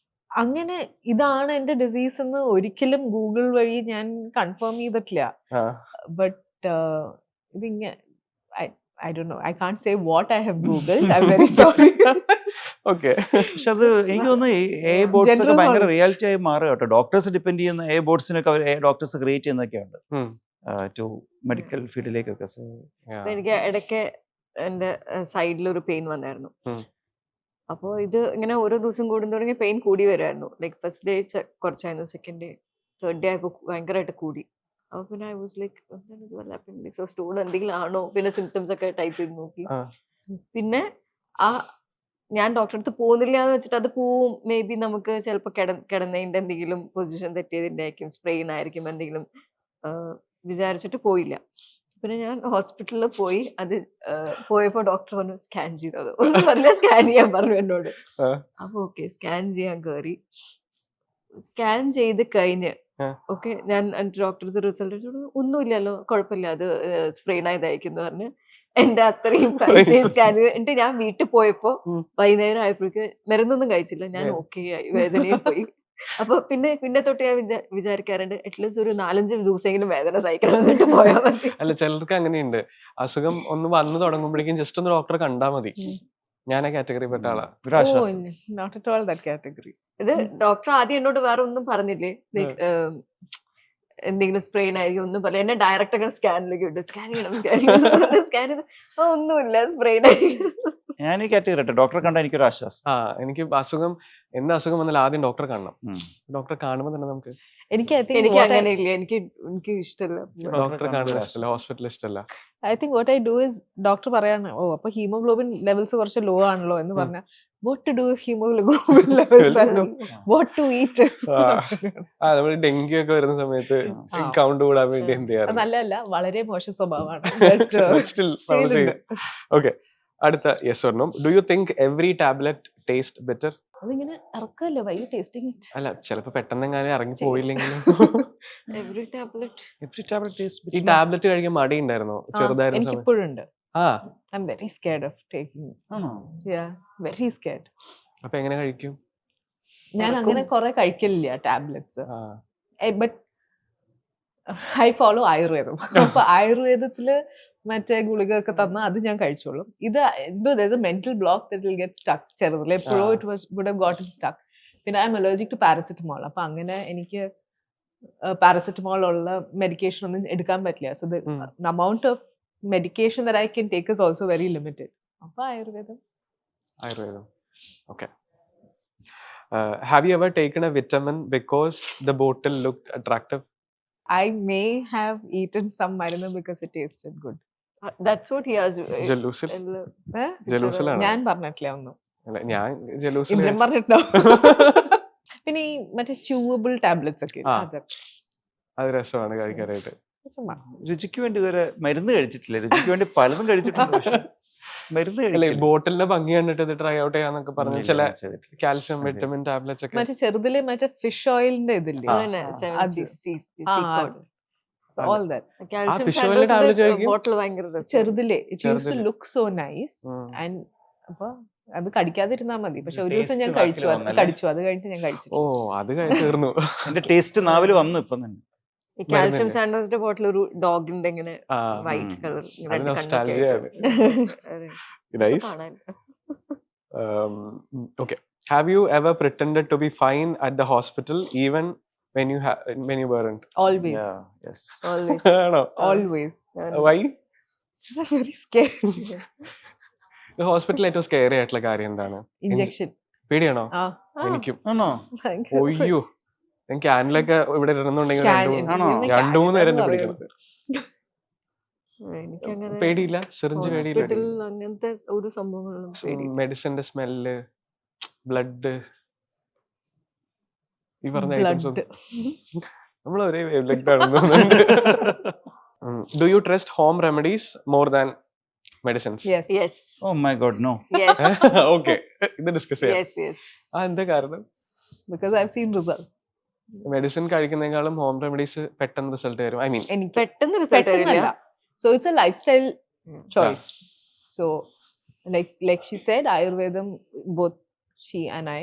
അങ്ങനെ ഇതാണ് എന്റെ ഡിസീസ് എന്ന് ഒരിക്കലും ഗൂഗിൾ വഴി ഞാൻ കൺഫേം ചെയ്തിട്ടില്ല. ബട്ട് ഇതിങ്ങനെ I don't know. I can't say what I have googled. I'm very sorry.
Okay.
പക്ഷെ അത് എനിക്ക് തോന്നുന്നു എ ബോർഡ്സ് ഒക്കെ ഭയങ്കര റിയാലിറ്റി ആയി മാറുക കേട്ടോ. ഡോക്ടേഴ്സ് ഡിപ്പെൻഡ് ചെയ്യുന്ന എ ബോർഡ്സിനൊക്കെ അവർ ഡോക്ടേഴ്സ് ക്രിയേറ്റ് ചെയ്യുന്നൊക്കെയുണ്ട് ടു മെഡിക്കൽ ഫീൽഡിലേക്കൊക്കെ. സോ
എനിക്ക് ഇടയ്ക്ക് എന്റെ സൈഡിൽ ഒരു പെയിൻ വന്നായിരുന്നു. അപ്പോൾ ഇത് ഇങ്ങനെ ഓരോ ദിവസം കൂടുന്നതോടെ പെയിൻ കൂടി വരുമായിരുന്നു. ലൈക്ക് ഫസ്റ്റ് ഡേ കുറച്ചായിരുന്നു, സെക്കൻഡ് ഡേ തേർഡ് ഡേ ആയപ്പോൾ ഭയങ്കരമായിട്ട് കൂടി. അപ്പൊ പിന്നെ ഐ വാസ് ലൈക്ക് അപ്പൻഡിക്സോ സ്റ്റോൺ എന്തെങ്കിലും ആണോ. പിന്നെ സിംറ്റംസ് ഒക്കെ ടൈപ്പ് ചെയ്ത് നോക്കി. പിന്നെ ഞാൻ ഡോക്ടറെ അടുത്ത് പോകുന്നില്ല എന്ന് വെച്ചിട്ട് അത് പോവും, മേ ബി നമുക്ക് ചിലപ്പോൾ കിടന്നതിന്റെ എന്തെങ്കിലും പൊസിഷൻ തെറ്റിയതിന്റെ ആയിരിക്കും, സ്പ്രെയിൻ ആയിരിക്കും, എന്തെങ്കിലും വിചാരിച്ചിട്ട് പോയില്ല. പിന്നെ ഞാൻ ഹോസ്പിറ്റലിൽ പോയി. അത് പോയപ്പോ ഡോക്ടർ പറഞ്ഞു സ്കാൻ ചെയ്തത്. ഒന്നും പറഞ്ഞില്ല, സ്കാൻ ചെയ്യാൻ പറഞ്ഞു എന്നോട്. അപ്പൊ ഓക്കെ സ്കാൻ ചെയ്യാൻ കയറി. സ്കാൻ ചെയ്ത് കഴിഞ്ഞ് ഓക്കെ ഞാൻ ഡോക്ടറുടെ റിസൾട്ട് ഒന്നുമില്ലല്ലോ, കുഴപ്പമില്ല, അത് സ്പ്രെയിൻ ആയതായിരിക്കും എന്ന് പറഞ്ഞ് എന്റെ അത്രയും പൈസയും സ്കാൻ ചെയ്ത് എന്നിട്ട് ഞാൻ വീട്ടിൽ പോയപ്പോ വൈകുന്നേരം ആയപ്പോഴേക്ക് മരുന്നൊന്നും കഴിച്ചില്ല. ഞാൻ ഓക്കെ ആയി, വേദനയും പോയി. അപ്പൊ പിന്നെ തൊട്ട് ഞാൻ വിചാരിക്കാറുണ്ട് അറ്റ്ലീസ്റ്റ് ഒരു 4-5 ദിവസമെങ്കിലും വേദന സഹിക്കണം എന്നിട്ട് പോയാൽ മതി.
അല്ല, ചിലർക്ക് അങ്ങനെയുണ്ട്. അസുഖം ഒന്ന് വന്നു തുടങ്ങുമ്പോഴേക്കും ജസ്റ്റ് ഒന്ന് ഡോക്ടറെ കണ്ടാൽ മതി. ഞാൻ ആ കാറ്റഗറി പെട്ട ആളാ.
ഒരു ആശ്വാസം.
Not at all that category.
ഇത് ഡോക്ടർ ആദ്യം എന്നോട് വേറെ ഒന്നും പറഞ്ഞില്ലേ, എന്തെങ്കിലും സ്പ്രെയിൻ ആയിരിക്കും ഒന്നും പറയില്ല. എന്നെ ഡയറക്റ്റ് ഒക്കെ സ്കാനിലേക്ക് വിട്ടു. സ്കാൻ ചെയ്യണം സ്കാൻ ചെയ്ത് ഒന്നുമില്ല, സ്പ്രെയിൻ ആയിരിക്കും.
ഞാൻ ഈ കാറ്റഗറി ഡോക്ടറെ കണ്ടാൽ എനിക്കൊരു ആശ്വാസം.
എനിക്ക് അസുഖം എന്ത് അസുഖം വന്നാലും ആദ്യം ഡോക്ടറെ കാണണം. ഡോക്ടറെ കാണുമ്പോൾ തന്നെ നമുക്ക്
എനിക്ക്
അങ്ങനെ ഇല്ല, എനിക്ക് ഇഷ്ടമല്ല
ഡോക്ടറെ കാണുന്നത് ഇഷ്ടമല്ല, ഹോസ്പിറ്റൽ ഇഷ്ടമല്ല.
I think what I do is doctor പറയാണ് അപ്പൊ ഹീമോഗ്ലോബിൻ ലെവൽസ് കുറച്ച് ലോ ആണല്ലോ എന്ന് പറഞ്ഞാൽ what to do if hemoglobin levels are low, what to eat.
നമ്മൾ ഡെങ്കി ഒക്കെ വരുന്ന സമയത്ത് കൗണ്ട് കൂടാൻ വേണ്ടി എന്ത് ചെയ്യാറ്?
നല്ലതല്ല, വളരെ മോശം സ്വഭാവമാണ്.
ഓക്കെ, അടുത്ത yes or no. Do you think every tablet taste better?
അതിങ്ങനെ ഇറക്കല്ലോ, വൈ യു ടേസ്റ്റിംഗ് ഇറ്റ്?
അല്ല, ചിലപ്പോ പെട്ടെന്ന് എങ്ങനെ ഇറങ്ങി പോയില്ലെങ്കിലും
എവറി ടാബ്ലറ്റ്
ഈ ടാബ്ലറ്റ് കഴിക്കാൻ മടി ഉണ്ടായിരുന്നോ ചെറുതായിരുന്നു?
എനിക്കിപ്പോഴുണ്ട്.
I'm
very scared of taking it. Yeah, very scared.
അപ്പൊ എങ്ങനെ കഴിക്കും?
ഞാൻ അങ്ങനെ കുറെ കഴിക്കലില്ല ടാബ്ലറ്റ്സ്. ബട്ട് ഐ ഫോളോ ആയുർവേദം. അപ്പൊ ആയുർവേദത്തില് മറ്റേ ഗുളിക ഒക്കെ തന്നാൽ അത് ഞാൻ കഴിച്ചോളും. ഇത് എന്തോ mental block that will get stuck. ചെറുതിൽ എപ്പോഴോ it would have gotten stuck. പിന്നെ I'm allergic to paracetamol. അപ്പൊ അങ്ങനെ എനിക്ക് പാരസെറ്റമോൾ ഉള്ള മെഡിക്കേഷൻ ഒന്നും എടുക്കാൻ പറ്റില്ല. So the amount of medication that I can take is also very limited. Appa ayurvedam.
Okay. Have you ever taken a vitamin because the bottle looked attractive?
I may have eaten some marina because it tasted good.
That's what he has.
Jelusil ആണ്.
ഞാൻ പറഞ്ഞിട്ടില്ല ഒന്നും.
അല്ല, ഞാൻ ജലൂസിൽ
ഇന്ദ്രൻ പറഞ്ഞിട്ടോ. പിന്നെ ഈ മറ്റേ chewable tablets ഒക്കെ
അത് രസമാണ് കഴിക്കാനായിട്ട്.
രുചിക്ക് വേണ്ടി ഇതുവരെ മരുന്ന് കഴിച്ചിട്ടില്ല. രുചിക്ക് വേണ്ടി പലതും കഴിച്ചിട്ടുണ്ട്, പക്ഷെ മരുന്ന്
ബോട്ടിലിന്റെ ഭംഗി കണ്ടിട്ട് ട്രൈ ഔട്ട് ചെയ്യാന്നൊക്കെ പറഞ്ഞു. ചില കാൽഷ്യം വിറ്റമിൻ ടാബ്ലറ്റ്സ് ഒക്കെ
മറ്റേ ചെറുതിലെ മറ്റേ ഫിഷ് ഓയിലിന്റെ ഇതില്ലേ, all that ചെറുതിലെ it used to look so nice and അപ്പൊ അത് കടിക്കാതിരുന്നാ മതി. പക്ഷെ ഒരു ദിവസം ഞാൻ കഴിച്ചു, അത് കഴിഞ്ഞിട്ട് ഞാൻ കഴിച്ചു.
അത് കഴിച്ചു.
എന്റെ ടേസ്റ്റ് നാവില് വന്നു ഇപ്പം തന്നെ.
കാൽഷ്യം സാൻഡോസിന്റെ ബോട്ടിൽ ഒരു ഡോഗിന്റെ ഇങ്ങനെ white colour
Okay. Have you ever pretended to be fine at the hospital even when you weren't?
Always.
Yeah, yes.
Always.
No.
Always.
Why?
I'm very scared.
The hospital ഏറ്റവും scary ആയിട്ടുള്ള കാര്യം എന്താണ്?
Injection.
പേടിയാണോ? എനിക്കും.
ആണോ?
ഒയ്യോ, ഞാൻ ക്യാനിലൊക്കെ ഇവിടെ ഇരുന്നുണ്ടെങ്കിൽ 2-3 നേരം പിടിക്കണം.
എനിക്കങ്ങനെ
പേടിയില്ല, സിറിഞ്ച് പേടിയില്ല.
ഹോസ്പിറ്റൽ അങ്ങനത്തെ ഒരു സംഭവങ്ങളൊന്നും പേടിയില്ല.
മെഡിസിന്റെ സ്മെല്ല്, ബ്ലഡ്, ഈ പറഞ്ഞ ഐറ്റംസ്
ബ്ലഡ്
നമ്മൾ ഒരേ വേവ് ലെങ്ത് ആണെന്ന് തോന്നുന്നുണ്ട്. Do you trust home remedies more than medicines?
Yes
yes
oh my god no.
Yes
okay, ഇത് ഡിസ്കസ് ചെയ്യാം.
Yes yes.
എന്താ കാരണം?
Because I have seen results.
Medicine കഴിക്കുന്നതിനേക്കാളും ഹോം റെമഡീസ് പെട്ടെന്ന് റിസൾട്ട് വരും. ഐ മീൻ
എനിക്ക്
പെട്ടെന്ന് റിസൾട്ട് വരില്ല.
പെട്ടെന്നല്ല. So it's a lifestyle choice. So like she said, Ayurvedam, both she and I,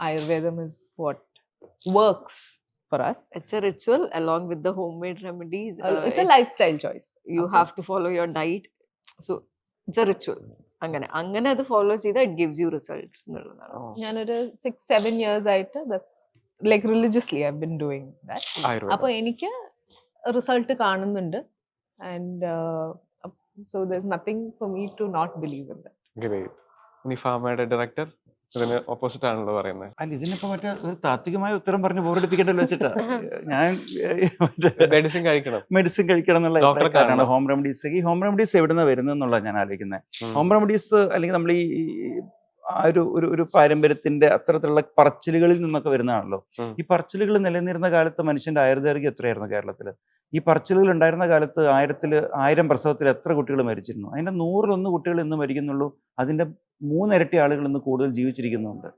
Ayurvedam is what works for us.
It's a ritual along with the homemade remedies.
It's a lifestyle choice.
You have to follow your diet. So it's a ritual. അങ്ങനെ അത് follow ചെയ്താൽ it gives you results എന്നുള്ളതാണ്.
ഞാനൊരു 6-7 years ആയിട്ട് that's like religiously I've been doing that. അപ്പോൾ എനിക്ക് result കാണുന്നുണ്ട്. And so there's nothing for me to not believe in that.
ഇനി ഫാമയുടെ ഡയറക്ടർ ഇതിന് ഓപ്പോസിറ്റ് ആണല്ലോ പറയുന്നത്.
അല്ല ഇതിനിപ്പോ മറ്റേ ഒരു താത്വികമായ ഉത്തരം പറഞ്ഞ് ബോറടിപ്പിക്കേണ്ടല്ലോ വെച്ചിട്ടാ ഞാൻ
മെഡിസിൻ കഴിക്കണം,
മെഡിസിൻ കഴിക്കണം എന്നുള്ള
Doctor
അഭിപ്രായക്കാരാണ്.
കാണണം.
ഹോം റെമഡീസ്, ഈ ഹോം റെമഡീസ് എവിടെ നിന്ന് വരുന്നത് എന്നുള്ളത് ഞാൻ ആലോചിക്കുന്നത്. ഹോം റെമഡീസ് അല്ലെങ്കിൽ നമ്മൾ ഈ ആ ഒരു പാരമ്പര്യത്തിന്റെ അത്തരത്തിലുള്ള പറച്ചിലുകളിൽ നിന്നൊക്കെ വരുന്നതാണല്ലോ. ഈ പറച്ചിലുകൾ നിലനിന്നിരുന്ന കാലത്ത് മനുഷ്യന്റെ ആയുർദൈർഘ്യം എത്രയായിരുന്നു കേരളത്തിൽ? ഈ പറച്ചിലുകൾ ഉണ്ടായിരുന്ന കാലത്ത് 1000 പ്രസവത്തിൽ എത്ര കുട്ടികൾ മരിച്ചിരുന്നു? അതിന്റെ 100-1 കുട്ടികൾ ഇന്ന് മരിക്കുന്നുള്ളൂ. അതിന്റെ 3 ഇരട്ടി ആളുകൾ ഇന്ന് കൂടുതൽ ജീവിച്ചിരിക്കുന്നുണ്ട്.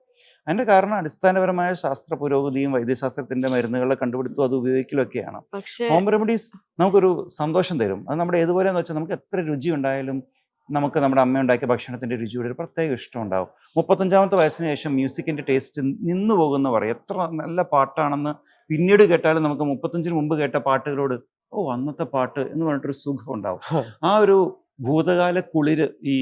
അതിന്റെ കാരണം അടിസ്ഥാനപരമായ ശാസ്ത്ര പുരോഗതിയും വൈദ്യശാസ്ത്രത്തിന്റെ മരുന്നുകളെ കണ്ടുപിടുത്തവും അത് ഉപയോഗിക്കലൊക്കെയാണ്.
പക്ഷേ
ഹോം റെമഡീസ് നമുക്കൊരു സന്തോഷം തരും. അത് നമ്മുടെ ഏതുപോലെയെന്ന് വെച്ചാൽ നമുക്ക് എത്ര രുചി ഉണ്ടായാലും നമുക്ക് നമ്മുടെ അമ്മ ഉണ്ടാക്കിയ ഭക്ഷണത്തിന്റെ രുചിയുടെ ഒരു പ്രത്യേക ഇഷ്ടം ഉണ്ടാവും. 35ാമത്തെ വയസ്സിന് ശേഷം മ്യൂസിക്കിന്റെ ടേസ്റ്റ് നിന്നു പോകുന്ന പറയും. എത്ര നല്ല പാട്ടാണെന്ന് പിന്നീട് കേട്ടാലും നമുക്ക് 35-ന് മുമ്പ് കേട്ട പാട്ടുകളോട് ഓ അന്നത്തെ പാട്ട് എന്ന് പറഞ്ഞിട്ടൊരു സുഖം ഉണ്ടാവും. ആ ഒരു ഭൂതകാല കുളിര് ഈ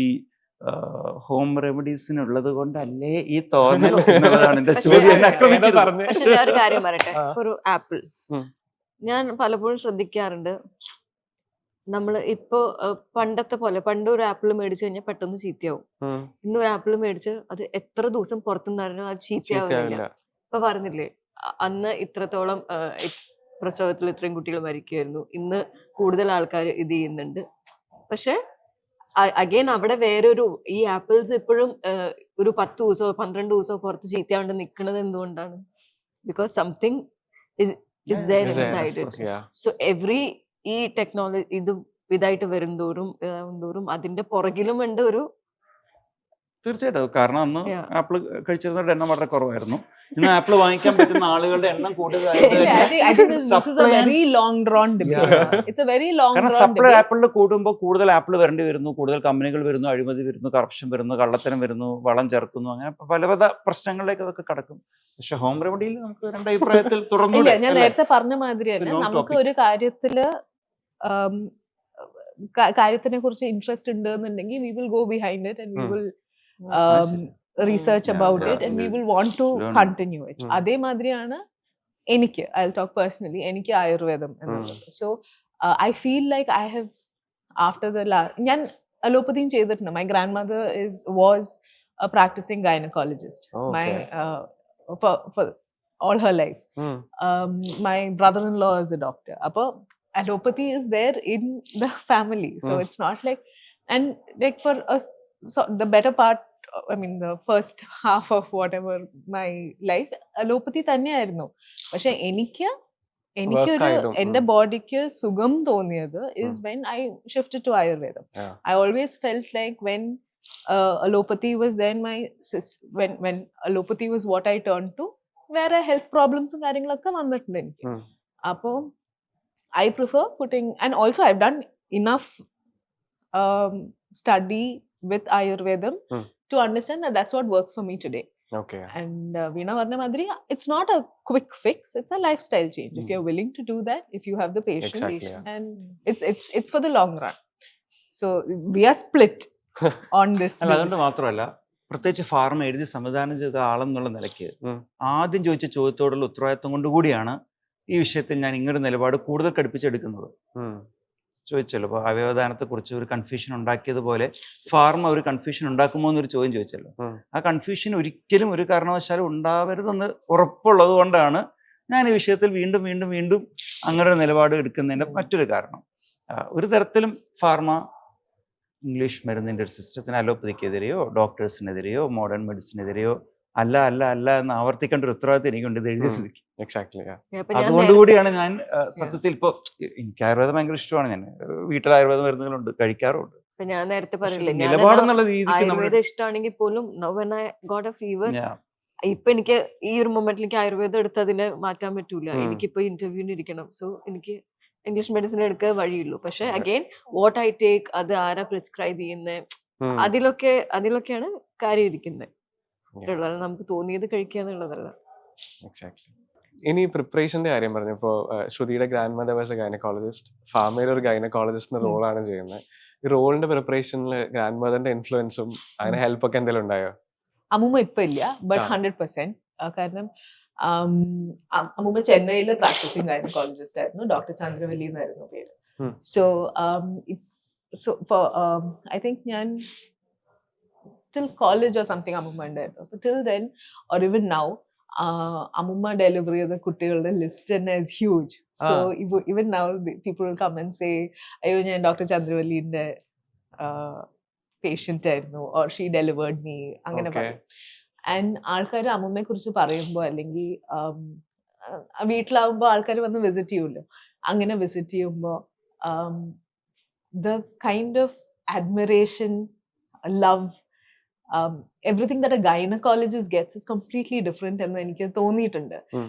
ഹോം റെമഡീസിനുള്ളത് കൊണ്ടല്ലേ ഈ തോന്നൽ എന്നുള്ളതാണ് എന്റെ ചോദ്യം. എന്നെ ആക്രമിക്കരുത്.
പക്ഷെ ഞാൻ ഒരു കാര്യം പറയട്ടെ. ഒരു ആപ്പിൾ ഞാൻ പലപ്പോഴും ശ്രദ്ധിക്കാറുണ്ട്. നമ്മൾ ഇപ്പോ പണ്ടത്തെ പോലെ പണ്ട് ഒരു ആപ്പിൾ മേടിച്ചു കഴിഞ്ഞാൽ പെട്ടെന്ന് ചീത്തയാവും. ഇന്നൊരു ആപ്പിൾ മേടിച്ച് അത് എത്ര ദിവസം പുറത്തുനിന്നാലും അത് ചീത്തയാവുന്നില്ല. ഇപ്പൊ പറഞ്ഞില്ലേ അന്ന് ഇത്രത്തോളം പ്രസവത്തിൽ ഇത്രയും കുട്ടികൾ മരിക്കുമായിരുന്നു, ഇന്ന് കൂടുതൽ ആൾക്കാർ ഇത് ചെയ്യുന്നുണ്ട്. പക്ഷെ അഗൈൻ അവിടെ വേറൊരു ഈ ആപ്പിൾസ് ഇപ്പോഴും ഒരു 10 ദിവസമോ 12 ദിവസമോ പുറത്ത് ചീത്തയാവേണ്ടി നിൽക്കുന്നത് എന്തുകൊണ്ടാണ്? Because something is there inside it. So every ഈ ടെക്നോളജി ഇത് ഇതായിട്ട് വരുന്തോറും അതിന്റെ പുറകിലും ഉണ്ട് ഒരു
തീർച്ചയായിട്ടും. കാരണം അന്ന് ആപ്പിൾ കഴിച്ചിരുന്നവരുടെ എണ്ണം വളരെ കുറവായിരുന്നു. ഇന്ന് ആപ്പിൾ വാങ്ങിക്കാൻ പറ്റുന്ന ആളുകളുടെ എണ്ണം കൂടുതലായിട്ട് സപ്ലൈ ആപ്പിളിൽ കൂടുമ്പോൾ കൂടുതൽ ആപ്പിൾ വരേണ്ടി വരുന്നു, കൂടുതൽ കമ്പനികൾ വരുന്നു, അഴിമതി വരുന്നു, കറപ്ഷൻ വരുന്നു, കള്ളത്തരം വരുന്നു, വളം ചേർക്കുന്നു, അങ്ങനെ പല പ്രശ്നങ്ങളിലേക്ക് അതൊക്കെ കടക്കും. പക്ഷെ ഹോം റെമഡിയിൽ നമുക്ക് 2 അഭിപ്രായത്തിൽ തുറന്നു.
ഞാൻ നേരത്തെ പറഞ്ഞ മാതിരി തന്നെ നമുക്ക് ഒരു കാര്യത്തിനെ കുറിച്ച് ഇൻട്രസ്റ്റ് ഉണ്ട് എന്നുണ്ടെങ്കിൽ we will go behind it and we will research about it and we will want to continue it. അതേമാതിരിയാണ് എനിക്ക് I'll talk personally, എനിക്ക് ആയുർവേദം എന്നുള്ളത്. So I feel like I have after the ഞാൻ അലോപ്പതിയും ചെയ്തിട്ടുണ്ട്. My grandmother was a practicing gynecologist. My for all her life. My brother-in-law is a doctor. Appo allopathy is there in the family, so it's not like, and like for us, so the better part, I mean the first half of whatever my life allopathy തന്നെ ആയിരുന്നു. പക്ഷെ എനിക്കൊരു എന്റെ ബോഡിക്ക് സുഖം തോന്നിയത് is when I shifted to Ayurveda. I always felt like when allopathy was then when allopathy was what I turned to, വേറെ health പ്രോബ്ലംസും കാര്യങ്ങളൊക്കെ വന്നിട്ടുണ്ട് എനിക്ക്. അപ്പോൾ I prefer putting, and also I've done enough study with Ayurvedam to understand that that's what works for me today.
Okay.
And Veena varna madri, it's not a quick fix, it's a lifestyle change. If you're willing to do that, if you have the patience,
exactly, yeah.
and it's for the long run. So we are split on this.
അല്ല അതുകൊണ്ട് മാത്രമല്ല, പ്രത്യേകിച്ച് pharma എഴുതി സംവിധാനം ചെയ്ത ആളെന്നുള്ള നിലയ്ക്ക് ആദ്യം ചോദിച്ച ചോദ്യത്തോടുള്ള ഉത്തരവാദിത്വം കൊണ്ടുകൂടിയാണ് ഈ വിഷയത്തിൽ ഞാൻ ഇങ്ങനൊരു നിലപാട് കൂടുതൽ കടുപ്പിച്ചെടുക്കുന്നത്. ചോദിച്ചല്ലോ, അപ്പോൾ അവയവദാനത്തെക്കുറിച്ച് ഒരു കൺഫ്യൂഷൻ ഉണ്ടാക്കിയതുപോലെ ഫാർമ ഒരു കൺഫ്യൂഷൻ ഉണ്ടാക്കുമോ എന്നൊരു ചോദ്യം ചോദിച്ചല്ലോ. ആ കൺഫ്യൂഷൻ ഒരിക്കലും ഒരു കാരണവശാലും ഉണ്ടാവരുതെന്ന് ഉറപ്പുള്ളത് കൊണ്ടാണ് ഞാൻ ഈ വിഷയത്തിൽ വീണ്ടും വീണ്ടും വീണ്ടും അങ്ങനെ ഒരു നിലപാട് എടുക്കുന്നതിൻ്റെ മറ്റൊരു കാരണം. ഒരു തരത്തിലും ഫാർമ ഇംഗ്ലീഷ് മരുന്നിൻ്റെ ഒരു സിസ്റ്റത്തിന് അലോപ്പതിക്കെതിരെയോ ഡോക്ടേഴ്സിനെതിരെയോ മോഡേൺ മെഡിസിനെതിരെയോ അല്ല അല്ല അല്ല എന്ന് ആവർത്തിക്കേണ്ട ഒരു ഉത്തരവാദിത്തം എനിക്കുണ്ട് ഇത് എഴുതിയ സ്ഥിതിക്ക്.
എക്സാക്ട്ലി.
അപ്പൊ ഞാൻ
അതുകൊണ്ട് കൂടിയാണ് ഞാൻ സത്യത്തിൽ ഇപ്പോൾ എനിക്ക് ആയുർവേദം ഭയങ്കര ഇഷ്ടമാണ്. ഞാൻ വീട്ടിൽ ആയുർവേദ മരുന്നുകളുണ്ട്, കഴിക്കാറുണ്ട്.
ഇപ്പൊ ഞാൻ നേരത്തെ
പക്ഷെ
പറഞ്ഞില്ലേ, ഞാൻ
നിലപാടെന്നുള്ള രീതിക്ക് നമ്മൾ
ആയുർവേദം ഇഷ്ടമാണെങ്കിൽ പോലും when I got a fever, ഇപ്പൊ എനിക്ക് ഈ ഒരു മൊമെന്റിൽ എനിക്ക് ആയുർവേദം എടുത്ത് അതിനെ മാറ്റാൻ പറ്റൂല. എനിക്കിപ്പോ ഇന്റർവ്യൂവിന് ഇരിക്കണം. സോ എനിക്ക് ഇംഗ്ലീഷ് മെഡിസിൻ എടുക്കാൻ വഴിയുള്ളൂ. പക്ഷെ അഗൈൻ വാട്ട് ഐ ടേക്ക്, അത് ആരാ പ്രിസ്ക്രൈബ് ചെയ്യുന്നത്, അതിലൊക്കെയാണ് കാര്യം ഇരിക്കുന്നത്. നമുക്ക് തോന്നിയത് കഴിക്കുക എന്നുള്ളതല്ല.
എക്സാക്ട്ലി. ഇനി പ്രിപ്പറേഷന്റെ കാര്യം പറഞ്ഞപ്പോ ശ്രുതിയുടെ grandmother was a gynaecologist, ഫാമയിൽ ഒരു ഗൈനക്കോളജിസ്റ്റിന്റെ റോളാണ് ചെയ്യുന്നത്. ഈ റോളിന്റെ പ്രിപ്പറേഷനിൽ ഗ്രാൻഡ് മദറിന്റെ ഇൻഫ്ലുവൻസും അങ്ങനെ ഹെൽപ്പ് ഒക്കെ എന്തെങ്കിലും ഉണ്ടായോ?
അമ്മൂമ്മ ഇപ്പൊ ഇല്ല, ബട്ട് 100%. കാരണം അമ്മൂമ്മ ചെന്നൈയിലെ പ്രാക്ടീസിങ് ഗൈനക്കോളജിസ്റ്റ് ആയിരുന്നു. ഡോക്ടർ ചന്ദ്രവല്ലി എന്നായിരുന്നു പേര്. സോ ഐ തിങ്ക് ഞാൻ till college or something അമ്മൂമ്മ ഉണ്ടായിരുന്നു. So till then or even now അമ്മൂമ്മ ഡെലിവറി ചെയ്ത കുട്ടികളുടെ ലിസ്റ്റ് തന്നെ is huge. So even now people will come and say അയ്യോ ഞാൻ ഡോക്ടർ ചന്ദ്രവല്ലിന്റെ പേഷ്യന്റ് ആയിരുന്നു, or she delivered me, അങ്ങനെ പറയും. ആൻഡ് ആൾക്കാർ അമ്മൂമ്മയെ കുറിച്ച് പറയുമ്പോൾ അല്ലെങ്കിൽ വീട്ടിലാവുമ്പോൾ ആൾക്കാർ വന്ന് വിസിറ്റ് ചെയ്യുമല്ലോ, അങ്ങനെ വിസിറ്റ് ചെയ്യുമ്പോൾ the kind of admiration, love, everything that a gynecologist gets is completely different എന്ന് എനിക്ക് തോന്നിയിട്ടുണ്ട്.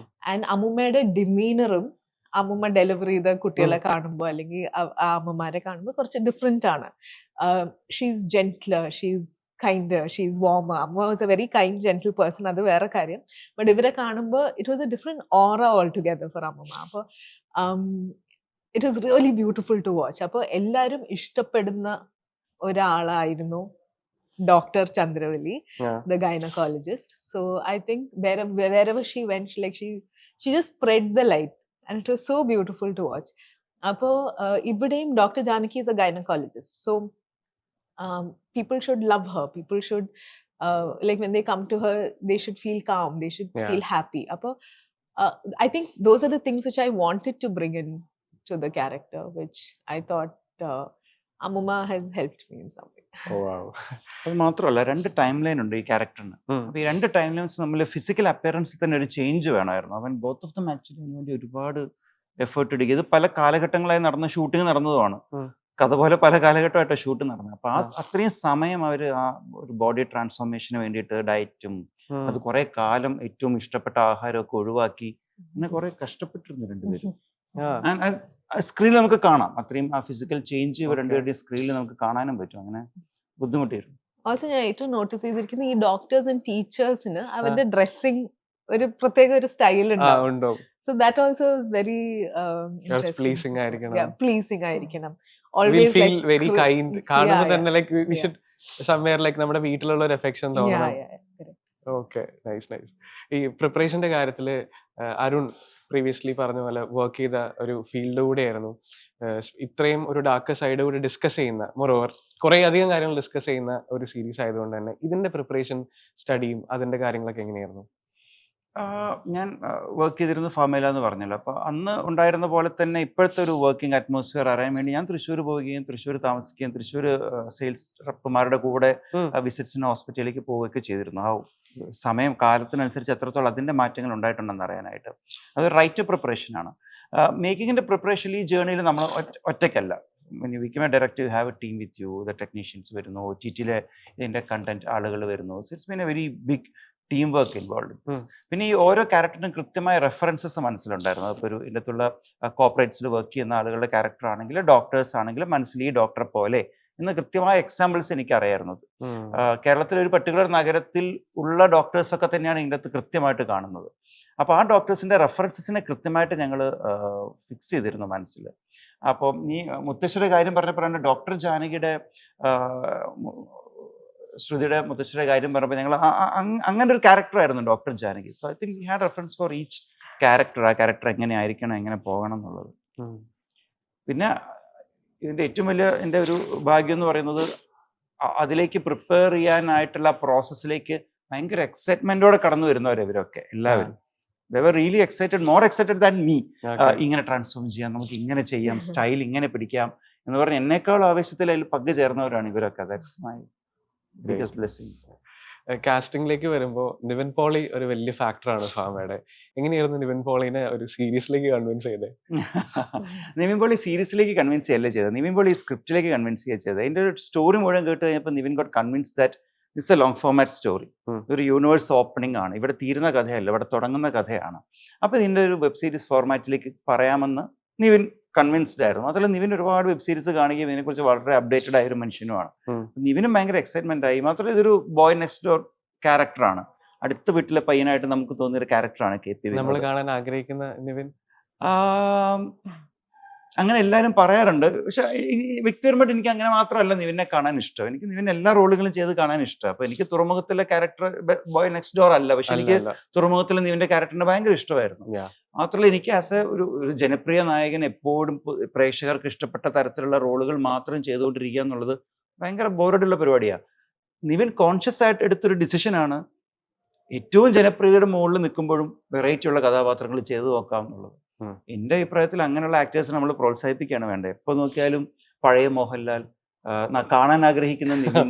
ആൻഡ് അമ്മൂമ്മയുടെ ഡിമീനറും അമ്മൂമ്മ ഡെലിവറി ചെയ്ത കുട്ടികളെ കാണുമ്പോൾ അല്ലെങ്കിൽ ആ അമ്മമാരെ കാണുമ്പോൾ കുറച്ച് ഡിഫറെന്റ് ആണ്. She's gentler, she's kinder, she's warmer. അമ്മ was a very kind gentle person, അത് വേറെ കാര്യം. ബട്ട് ഇവരെ കാണുമ്പോൾ it was a different aura altogether for അമ്മൂമ്മ. അപ്പോൾ it was really beautiful to watch. അപ്പോൾ എല്ലാവരും ഇഷ്ടപ്പെടുന്ന ഒരാളായിരുന്നു Dr. Chandravali, the gynecologist. So I think wherever she went, she just spread the light, and it was so beautiful to watch. Appo ibideyum Dr. Janaki is a gynecologist, so people should love her. People should like when they come to her, they should feel calm, they should feel happy. Appo I think those are the things which I wanted to bring in to the character, which I thought അമ്മൂമ്മ has helped me in some way.
അത് മാത്രമല്ല, 2 time line ഉണ്ട് ഈ ക്യാരക്ടറിന്. അപ്പൊ ഈ 2 time lines നമ്മൾ physical അപ്പിയറൻസിൽ തന്നെ ഒരു ചേഞ്ച് വേണമായിരുന്നു. അവൻ ബോത്ത് ഓഫ് ദം ആക്ച്വലി അതിന് വേണ്ടി ഒരുപാട് എഫേർട്ട് എടുക്കുക. ഇത് പല കാലഘട്ടങ്ങളായി നടന്ന ഷൂട്ടിംഗ് നടന്നതുമാണ്. കഥ പോലെ പല കാലഘട്ടമായിട്ട് ഷൂട്ട് നടന്നത്. അപ്പൊ അത്രയും സമയം അവർ ആ ഒരു ബോഡി ട്രാൻസ്ഫോർമേഷന് വേണ്ടിയിട്ട് ഡയറ്റും അത് കുറെ കാലം ഏറ്റവും ഇഷ്ടപ്പെട്ട ആഹാരമൊക്കെ ഒഴിവാക്കി അങ്ങനെ കുറെ കഷ്ടപ്പെട്ടിരുന്നു രണ്ടുപേരും. സ്ക്രീനിൽ നമുക്ക് കാണാം അത്രയും ആ ഫിസിക്കൽ ചേഞ്ച് രണ്ടുപേരുടെയും സ്ക്രീനിൽ നമുക്ക് കാണാനും പറ്റും. അങ്ങനെ ബുദ്ധിമുട്ടായിരുന്നു.
ഓൾസോ ഞാൻ ഏറ്റവും നോട്ടീസ് ചെയ്തിരിക്കുന്ന ഈ ഡോക്ടേഴ്സ് ആൻഡ് ടീച്ചേഴ്സിന് അവരുടെ ഡ്രസ്സിംഗ് ഒരു പ്രത്യേക ഒരു സ്റ്റൈൽ ഉണ്ടാവും. So that also is very
pleasing
ആയിരിക്കണം.
We'll feel very kind. കാണുമ്പോൾ തന്നെ like we should somewhere like നമ്മുടെ വീട്ടിലുള്ള ഒരു affection തോന്നണം. Okay, nice. ഈ പ്രിപ്പറേഷന്റെ കാര്യത്തിൽ അരുൺ പ്രീവിയസ്ലി പറഞ്ഞ പോലെ വർക്ക് ചെയ്ത ഒരു ഫീൽഡ് കൂടെയായിരുന്നു. ഇത്രയും ഒരു ഡാർക്ക് സൈഡ് കൂടി ഡിസ്കസ് ചെയ്യുന്ന, മോറോവർ കുറേ അധികം കാര്യങ്ങൾ ഡിസ്കസ് ചെയ്യുന്ന ഒരു സീരീസ് ആയതുകൊണ്ട് തന്നെ ഇതിന്റെ പ്രിപ്പറേഷൻ സ്റ്റഡിയും അതിന്റെ കാര്യങ്ങളൊക്കെ എങ്ങനെയായിരുന്നു?
ഞാൻ വർക്ക് ചെയ്തിരുന്നത് ഫാമേല എന്ന് പറഞ്ഞല്ലോ. അപ്പോൾ അന്ന് ഉണ്ടായിരുന്ന പോലെ തന്നെ ഇപ്പോഴത്തെ ഒരു വർക്കിംഗ് അറ്റ്മോസ്ഫിയർ അറിയാൻ വേണ്ടി ഞാൻ തൃശ്ശൂർ പോവുകയും തൃശ്ശൂർ താമസിക്കുകയും തൃശ്ശൂർ സെയിൽസ് റെപ്പുമാരുടെ കൂടെ വിസിറ്റ്സിന് ഹോസ്പിറ്റലിലേക്ക് പോവുകയൊക്കെ ചെയ്തിരുന്നു. ആ സമയം കാലത്തിനനുസരിച്ച് എത്രത്തോളം അതിൻ്റെ മാറ്റങ്ങൾ ഉണ്ടായിട്ടുണ്ടെന്ന് അറിയാനായിട്ട്. അത് റൈറ്റ് പ്രിപ്പറേഷനാണ്. മേക്കിങ്ങിൻ്റെ പ്രിപ്പറേഷൻ ഈ ജേർണിയിൽ നമ്മൾ ഒറ്റയ്ക്കല്ല. We can direct you have a team with you. The technicians വരുന്നു, OTT-ലെ ഇതിൻ്റെ കണ്ടന്റ് ആളുകൾ വരുന്നു. It's been a very big team work involve. പിന്നെ ഈ ഓരോ ക്യാരക്ടറിനും കൃത്യമായ റെഫറൻസസ് മനസ്സിലുണ്ടായിരുന്നു. അപ്പോൾ ഒരു ഇതിനകത്തുള്ള കോർപ്പറേറ്റ്സിൽ വർക്ക് ചെയ്യുന്ന ആളുകളുടെ ക്യാരക്ടർ ആണെങ്കിലും ഡോക്ടേഴ്സ് ആണെങ്കിലും മനസ്സിൽ ഈ ഡോക്ടറെ പോലെ എന്ന് കൃത്യമായ എക്സാമ്പിൾസ് എനിക്ക് അറിയായിരുന്നു. കേരളത്തിലെ ഒരു പർട്ടിക്കുലർ നഗരത്തിൽ ഉള്ള ഡോക്ടേഴ്സൊക്കെ തന്നെയാണ് ഇതിനകത്ത് കൃത്യമായിട്ട് കാണുന്നത്. അപ്പോൾ ആ ഡോക്ടേഴ്സിൻ്റെ റെഫറൻസസിനെ കൃത്യമായിട്ട് ഞങ്ങൾ ഫിക്സ് ചെയ്തിരുന്നു മനസ്സിൽ. അപ്പം ഈ മുത്തശ്ശിയുടെ കാര്യം പറഞ്ഞപ്പോഴാണ് ഡോക്ടർ ജാനകിയുടെ ശ്രുതിയുടെ മുത്തശ്ശിയുടെ കാര്യം പറഞ്ഞപ്പോൾ ഞങ്ങൾ അങ്ങനെ ഒരു ക്യാരക്ടറായിരുന്നു doctor Janaki. So I think we had reference for each character. ആ ക്യാരക്ടർ എങ്ങനെ ആയിരിക്കണം, എങ്ങനെ പോകണം എന്നുള്ളത്. പിന്നെ ഇതിൻ്റെ ഏറ്റവും വലിയ എൻ്റെ ഒരു ഭാഗ്യം എന്ന് പറയുന്നത് അതിലേക്ക് പ്രിപ്പയർ ചെയ്യാനായിട്ടുള്ള പ്രോസസ്സിലേക്ക് ഭയങ്കര എക്സൈറ്റ്മെൻറ്റോടെ കടന്നു വരുന്നവർ ഇവരൊക്കെ എല്ലാവരും. They were really excited, more excited than me. ഇങ്ങനെ ട്രാൻസ്ഫോം ചെയ്യാം, നമുക്ക് ഇങ്ങനെ ചെയ്യാം, സ്റ്റൈൽ ഇങ്ങനെ പിടിക്കാം, എന്ന് പറഞ്ഞ് എന്നേക്കാൾ ആവേശത്തിൽ അതിൽ പങ്കു ചേർന്നവരാണ് ഇവരൊക്കെ. That's my biggest blessing.
കാസ്റ്റിംഗിലേക്ക് വരുമ്പോൾ നിവിൻ പോളി ഒരു വലിയ ഫാക്ടറാണ് ഫാമയുടെ. എങ്ങനെയായിരുന്നു നിവിൻ പോളിനെ ഒരു സീരീസിലേക്ക് കൺവിൻസ് ചെയ്തത്?
നിവിൻ പോളി സീരീസിലേക്ക് കൺവിൻസ് ചെയ്യല്ലേ ചെയ്തത്, നിവിൻ പോളി സ്ക്രിപ്റ്റിലേക്ക് കൺവിൻസ് ചെയ്യുക ചെയ്തത്. അതിൻ്റെ ഒരു സ്റ്റോറി മുഴുവൻ കേട്ട് കഴിഞ്ഞപ്പോൾ Nivin got convince that it's A long format story. ഒരു യൂണിവേഴ്സ് ഓപ്പണിംഗ് ആണ്, ഇവിടെ തീരുന്ന കഥയല്ല, ഇവിടെ തുടങ്ങുന്ന കഥയാണ്. അപ്പോൾ ഇതിൻ്റെ ഒരു വെബ് സീരീസ് ഫോർമാറ്റിലേക്ക് പറയാമെന്ന് നിവിൻ കൺവിൻസ്ഡ് ആയിരുന്നു. അതുപോലെ നിവിൻ ഒരുപാട് വെബ് സീരീസ് കാണുകയും ഇതിനെക്കുറിച്ച് വളരെ അപ്ഡേറ്റഡ് ആയ ഒരു മനുഷ്യനുമാണ്. നിവിനും ഭയങ്കര എക്സൈറ്റ്മെന്റ് ആയി. മാത്രമല്ല ഇതൊരു ബോയ് നെക്സ്റ്റ് ഡോർ ക്യാരക്ടറാണ്, അടുത്ത വീട്ടിലെ പയ്യനായിട്ട് നമുക്ക് തോന്നിയൊരു ക്യാരക്ടറാണ് KP വിനോദ്.
നമ്മൾ കാണാൻ ആഗ്രഹിക്കുന്ന നിവിൻ
അങ്ങനെ എല്ലാവരും പറയാറുണ്ട്. പക്ഷെ വ്യക്തിപരമായിട്ട് എനിക്ക് അങ്ങനെ മാത്രമല്ല നിവിനെ കാണാൻ ഇഷ്ടം. എനിക്ക് നിവിൻ എല്ലാ റോളുകളും ചെയ്ത് കാണാൻ ഇഷ്ടം. അപ്പൊ എനിക്ക് തുറമുഖത്തിലെ ക്യാരക്ടർ ബോയ് നെക്സ്റ്റ് ഡോർ അല്ല, പക്ഷെ എനിക്ക് തുറമുഖത്തിലെ നിവിന്റെ ക്യാരക്ടറിനെ ഭയങ്കര ഇഷ്ടമായിരുന്നു. മാത്രമല്ല എനിക്ക് ആസ് എ ഒരു ജനപ്രിയ നായകൻ എപ്പോഴും പ്രേക്ഷകർക്ക് ഇഷ്ടപ്പെട്ട തരത്തിലുള്ള റോളുകൾ മാത്രം ചെയ്തുകൊണ്ടിരിക്കുക എന്നുള്ളത് ഭയങ്കര ബോറഡുള്ള പരിപാടിയാണ്. നിവിൻ കോൺഷ്യസ് ആയിട്ട് എടുത്തൊരു ഡിസിഷനാണ് ഏറ്റവും ജനപ്രിയതയുടെ മുകളിൽ നിൽക്കുമ്പോഴും വെറൈറ്റി ഉള്ള കഥാപാത്രങ്ങൾ ചെയ്തു നോക്കാം എന്നുള്ളത്. എൻ്റെ അഭിപ്രായത്തിൽ അങ്ങനെയുള്ള ആക്ടേഴ്സിനെ നമ്മൾ പ്രോത്സാഹിപ്പിക്കുകയാണ് വേണ്ടത്. എപ്പോൾ നോക്കിയാലും പഴയ മോഹൻലാൽ, കാണാൻ ആഗ്രഹിക്കുന്ന നിവിൻ,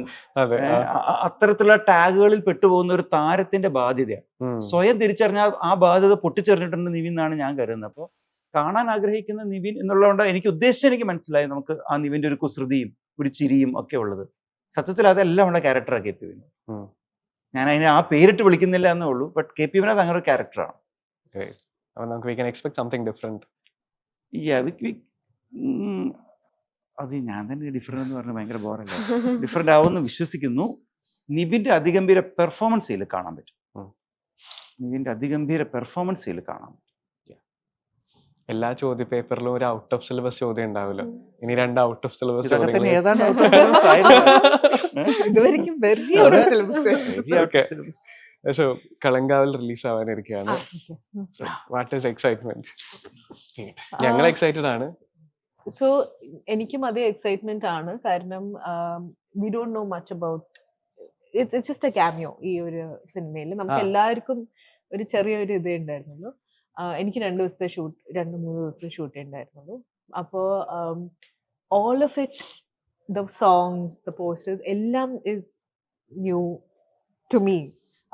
അത്തരത്തിലുള്ള ടാഗുകളിൽ പെട്ടുപോകുന്ന ഒരു താരത്തിന്റെ ബാധ്യതയാണ്. സ്വയം തിരിച്ചറിഞ്ഞാൽ ആ ബാധ്യത പൊട്ടിച്ചെറിഞ്ഞിട്ടുണ്ട് നിവിൻ എന്നാണ് ഞാൻ കരുതുന്നത്. അപ്പോൾ കാണാൻ ആഗ്രഹിക്കുന്ന നിവിൻ എന്നുള്ളതുകൊണ്ട് എനിക്ക് മനസ്സിലായി നമുക്ക് ആ നിവിന്റെ ഒരു കുസൃതിയും ഒരു ചിരിയും ഒക്കെ ഉള്ളത്. സത്യത്തിൽ അതെല്ലാം ഉള്ള ക്യാരക്ടറാണ് KP വിനോദ്. ഞാൻ അതിനെ ആ പേരിട്ട് വിളിക്കുന്നില്ല എന്നേ ഉള്ളൂ, ബട്ട് KP വിനോദ് അങ്ങനെ ഒരു ക്യാരക്ടറാണ്.
we can expect something different.
അത് ഞാൻ തന്നെ ഡിഫറെന്റ് എന്ന് പറഞ്ഞാൽ ഭയങ്കര ബോറല്ല. ഡിഫറെന്റ് ആവുമെന്ന് വിശ്വസിക്കുന്നു. നിവിന്റെ അതിഗംഭീര പെർഫോമൻസ് ഇതിൽ കാണാൻ പറ്റും. നിവിന്റെ അതിഗംഭീര പെർഫോമൻസ് ഇതിൽ കാണാൻ പറ്റും.
എല്ലാ ചോദ്യ പേപ്പറിലും ഒരു ഔട്ട് ഓഫ് സിലബസ് ചോദ്യം ഉണ്ടാവില്ല. ഇനി 2 ഔട്ട് ഓഫ് സിലബസ് സോ കളങ്കാവിൽ റിലീസ് ആവാനിരിക്കുകയാണ്. What is excitement? ഞങ്ങൾ എക്സൈറ്റഡ് ആണ്.
സോ എനിക്കും അതേ എക്സൈറ്റ്മെന്റ് ആണ്. കാരണം we don't know much about it's just a cameo. ഈ ഒരു സിനിമയിൽ നമുക്ക് എല്ലാവർക്കും ഒരു ചെറിയൊരു ഇതേ ഉണ്ടായിരുന്നുള്ളൂ. എനിക്ക് 2 ദിവസത്തെ 2-3 ദിവസത്തെ ഷൂട്ടേ ഉണ്ടായിരുന്നുള്ളൂ. അപ്പോൾ all of it, the songs, the posters എല്ലാം ഇസ് ന്യൂ ടു മീ.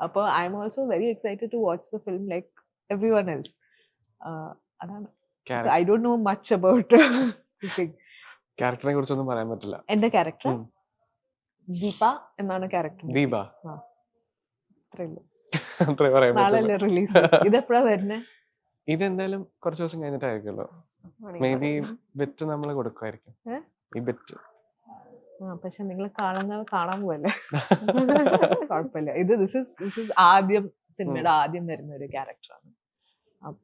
അപ്പോൾ I am also very excited to watch the film like everyone else. അതാണ്. I don't know much about
ക്യാരക്ടറിനെ കുറിച്ചൊന്നും പറയാൻ പറ്റില്ല.
എന്റെ ക്യാരക്ടർ ദീപ എന്നാണ് ക്യാരക്ടർ.
ദീപ
നാളെ റിലീസ്. ഇതെപ്പോഴാ വരുന്നേ?
ഇതെന്തായാലും കുറച്ച് ദിവസം കഴിഞ്ഞിട്ടായിരിക്കുമല്ലോ. മേ ബി ബെറ്റ് നമ്മൾ കൊടുക്കുമായിരിക്കും. ഈ ബെറ്റ്
പക്ഷെ നിങ്ങൾ കാണാൻ പോവല്ലേ? കുഴപ്പമില്ല. ദിസ് ഇസ് ആദ്യം സിനിമയുടെ ആദ്യം വരുന്ന ഒരു ക്യാരക്ടറാണ്. അപ്പൊ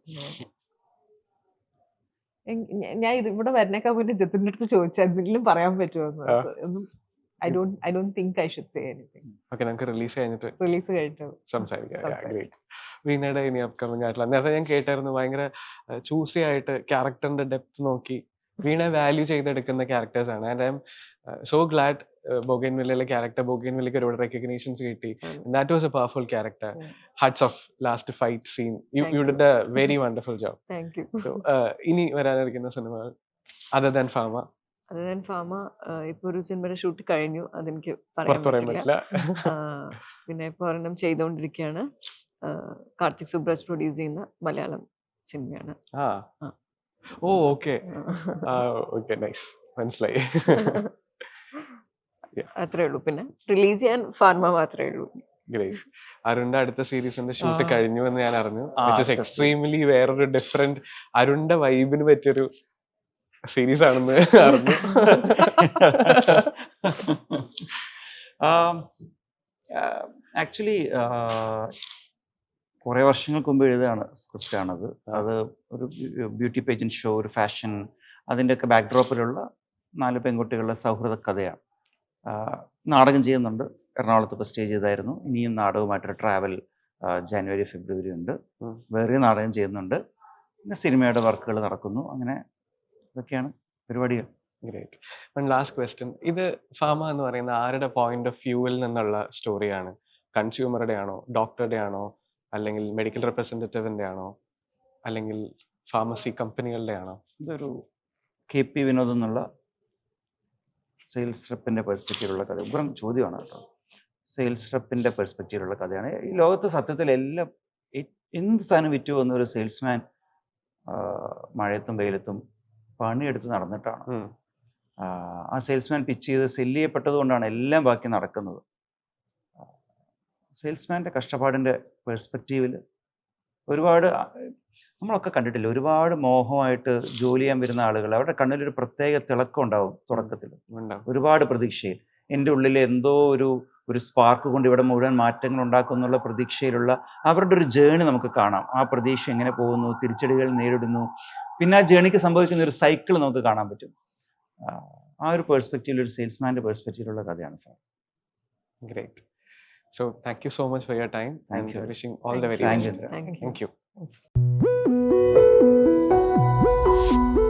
ഞാൻ ഇത് ഇവിടെ വരുന്നേക്കാൻ മുന്നേ ജത്തിന്റെ അടുത്ത് ചോദിച്ചാൽ എന്തെങ്കിലും പറയാൻ പറ്റുമോ? ഒന്നും I don't think I should say anything.
Okay, നമുക്ക് റിലീസ് കഴിഞ്ഞിട്ട് സംസാരിക്കാം. ഗ്രേറ്റ്. വീണയുടെ ഇനി അപ്കമിങ് ആയിട്ടുള്ള, നേരത്തെ ഞാൻ കേട്ടായിരുന്നു ഭയങ്കര ചൂസി ആയിട്ട് ക്യാരക്ടറിന്റെ ഡെപ്ത് നോക്കി വീണ വാല്യൂ ചെയ്തെടുക്കുന്ന ക്യാരക്ടേഴ്സ് ആണ്. And I am so glad ബൊഗൈൻവില്ലയിലെ ക്യാരക്ടർ, ബൊഗൈൻവില്ലയ്ക്ക് ഒരുപാട് റെക്കഗ്നീഷൻസ് കിട്ടി. That was a powerful character. Hats off last fight scene, you did a very wonderful job.
Thank you.
ഇനി വരാനിരിക്കുന്ന സിനിമകൾ അതർ ദാൻ ഫാമ?
ഇപ്പൊ ഒരു സിനിമയുടെ ഷൂട്ട് കഴിഞ്ഞു, അതെനിക്ക്
പറയാൻ പറ്റില്ല.
പിന്നെ ഇപ്പൊ ഒരെണ്ണം ചെയ്തുകൊണ്ടിരിക്കുകയാണ്. കാർത്തിക് സുബ്രാജ് പ്രൊഡ്യൂസ് ചെയ്യുന്ന മലയാളം സിനിമയാണ്.
ഓ ഓക്കെ ഓക്കെ, നൈസ്, മനസ്സിലായി.
അത്രേ ഉള്ളൂ. പിന്നെ റിലീസ് ചെയ്യാൻ ഫാർമ മാത്രമേ ഉള്ളൂ.
ഗ്രേറ്റ്. അരുണിന്റെ അടുത്ത സീരീസിന്റെ ഷൂട്ട് കഴിഞ്ഞു എന്ന് ഞാൻ അറിഞ്ഞു. എക്സ്ട്രീംലി വേറൊരു ഡിഫറെന്റ് അരുണിന്റെ വൈബിന് പറ്റിയൊരു സീരീസ് ആണെന്ന് അറിഞ്ഞു.
ആക്ച്വലി കുറെ വർഷങ്ങൾക്ക് മുമ്പ് എഴുതുകയാണ് സ്ക്രിപ്റ്റാണത്. അത് ഒരു ബ്യൂട്ടി പേജന്റ് ഷോ, ഒരു ഫാഷൻ, അതിൻ്റെയൊക്കെ ബാക്ക്ഡ്രോപ്പിലുള്ള 4 പെൺകുട്ടികളുടെ സൗഹൃദ കഥയാണ്. നാടകം ചെയ്യുന്നുണ്ട്. എറണാകുളത്ത് ഇപ്പോൾ സ്റ്റേജ് ചെയ്തായിരുന്നു. ഇനിയും നാടകമായിട്ടൊരു ട്രാവൽ ജാനുവരി ഫെബ്രുവരി ഉണ്ട്. വേറെ നാടകം ചെയ്യുന്നുണ്ട്. പിന്നെ സിനിമയുടെ വർക്കുകൾ നടക്കുന്നു. അങ്ങനെ ഇതൊക്കെയാണ് പരിപാടികൾ.
ഗ്രേറ്റ്. One last question. ഇത് ഫാമ എന്ന് പറയുന്ന ആരുടെ പോയിന്റ് ഓഫ് വ്യൂവിൽ നിന്നുള്ള സ്റ്റോറിയാണ്? കൺസ്യൂമറുടെ ആണോ, ഡോക്ടറുടെ ആണോ, അല്ലെങ്കിൽ മെഡിക്കൽ റെപ്രസെൻറ്റേറ്റീവിൻ്റെ ആണോ, അല്ലെങ്കിൽ ഫാർമസി കമ്പനികളുടെ ആണോ?
ഇതൊരു KP വിനോദ് എന്നുള്ള സെയിൽസ് റെപ്പിൻ്റെ പെർസ്പെക്റ്റീവിലുള്ള കഥ ഉഗ്രം ചോദ്യമാണ് കേട്ടോ. സെയിൽസ് റെപ്പിൻ്റെ പെർസ്പെക്റ്റീവിലുള്ള കഥയാണ്. ഈ ലോകത്ത് സത്യത്തിൽ എല്ലാം എന്ത് സാധനം വിറ്റു പോകുന്ന ഒരു സെയിൽസ്മാൻ മഴയത്തും വെയിലത്തും പണിയെടുത്ത് നടന്നിട്ടാണ്.
ഉം.
ആ സെയിൽസ്മാൻ പിച്ച് ചെയ്ത് സെല്ല് ചെയ്യപ്പെട്ടത് കൊണ്ടാണ് എല്ലാം ബാക്കി നടക്കുന്നത്. സെയിൽസ്മാൻ്റെ കഷ്ടപ്പാടിൻ്റെ പെർസ്പെക്റ്റീവിൽ ഒരുപാട് നമ്മളൊക്കെ കണ്ടിട്ടില്ല, ഒരുപാട് മോഹമായിട്ട് ജോലി ചെയ്യാൻ വരുന്ന ആളുകൾ അവരുടെ കണ്ണിലൊരു പ്രത്യേക തിളക്കം ഉണ്ടാവും തുടക്കത്തിൽ,
ഉണ്ടാവും.
ഒരുപാട് പ്രതീക്ഷയിൽ. എൻ്റെ ഉള്ളിൽ എന്തോ ഒരു സ്പാർക്ക് കൊണ്ട് ഇവിടെ മുഴുവൻ മാറ്റങ്ങൾ ഉണ്ടാക്കും എന്നുള്ള പ്രതീക്ഷയിലുള്ള അവരുടെ ഒരു ജേണി നമുക്ക് കാണാം. ആ പ്രതീക്ഷ എങ്ങനെ പോകുന്നു, തിരിച്ചടികൾ നേരിടുന്നു, പിന്നെ ആ ജേണിക്ക് സംഭവിക്കുന്ന ഒരു സൈക്കിൾ നമുക്ക് കാണാൻ പറ്റും. ആ ഒരു പെർസ്പെക്റ്റീവിൽ, ഒരു സെയിൽസ്മാൻ്റെ പെർസ്പെക്റ്റീവിലുള്ള കഥയാണ് fan.
Great. So thank you so much for your time
Thank
and
you.
wishing all the very
Thank
best.
you.
Thank you.
Thank you.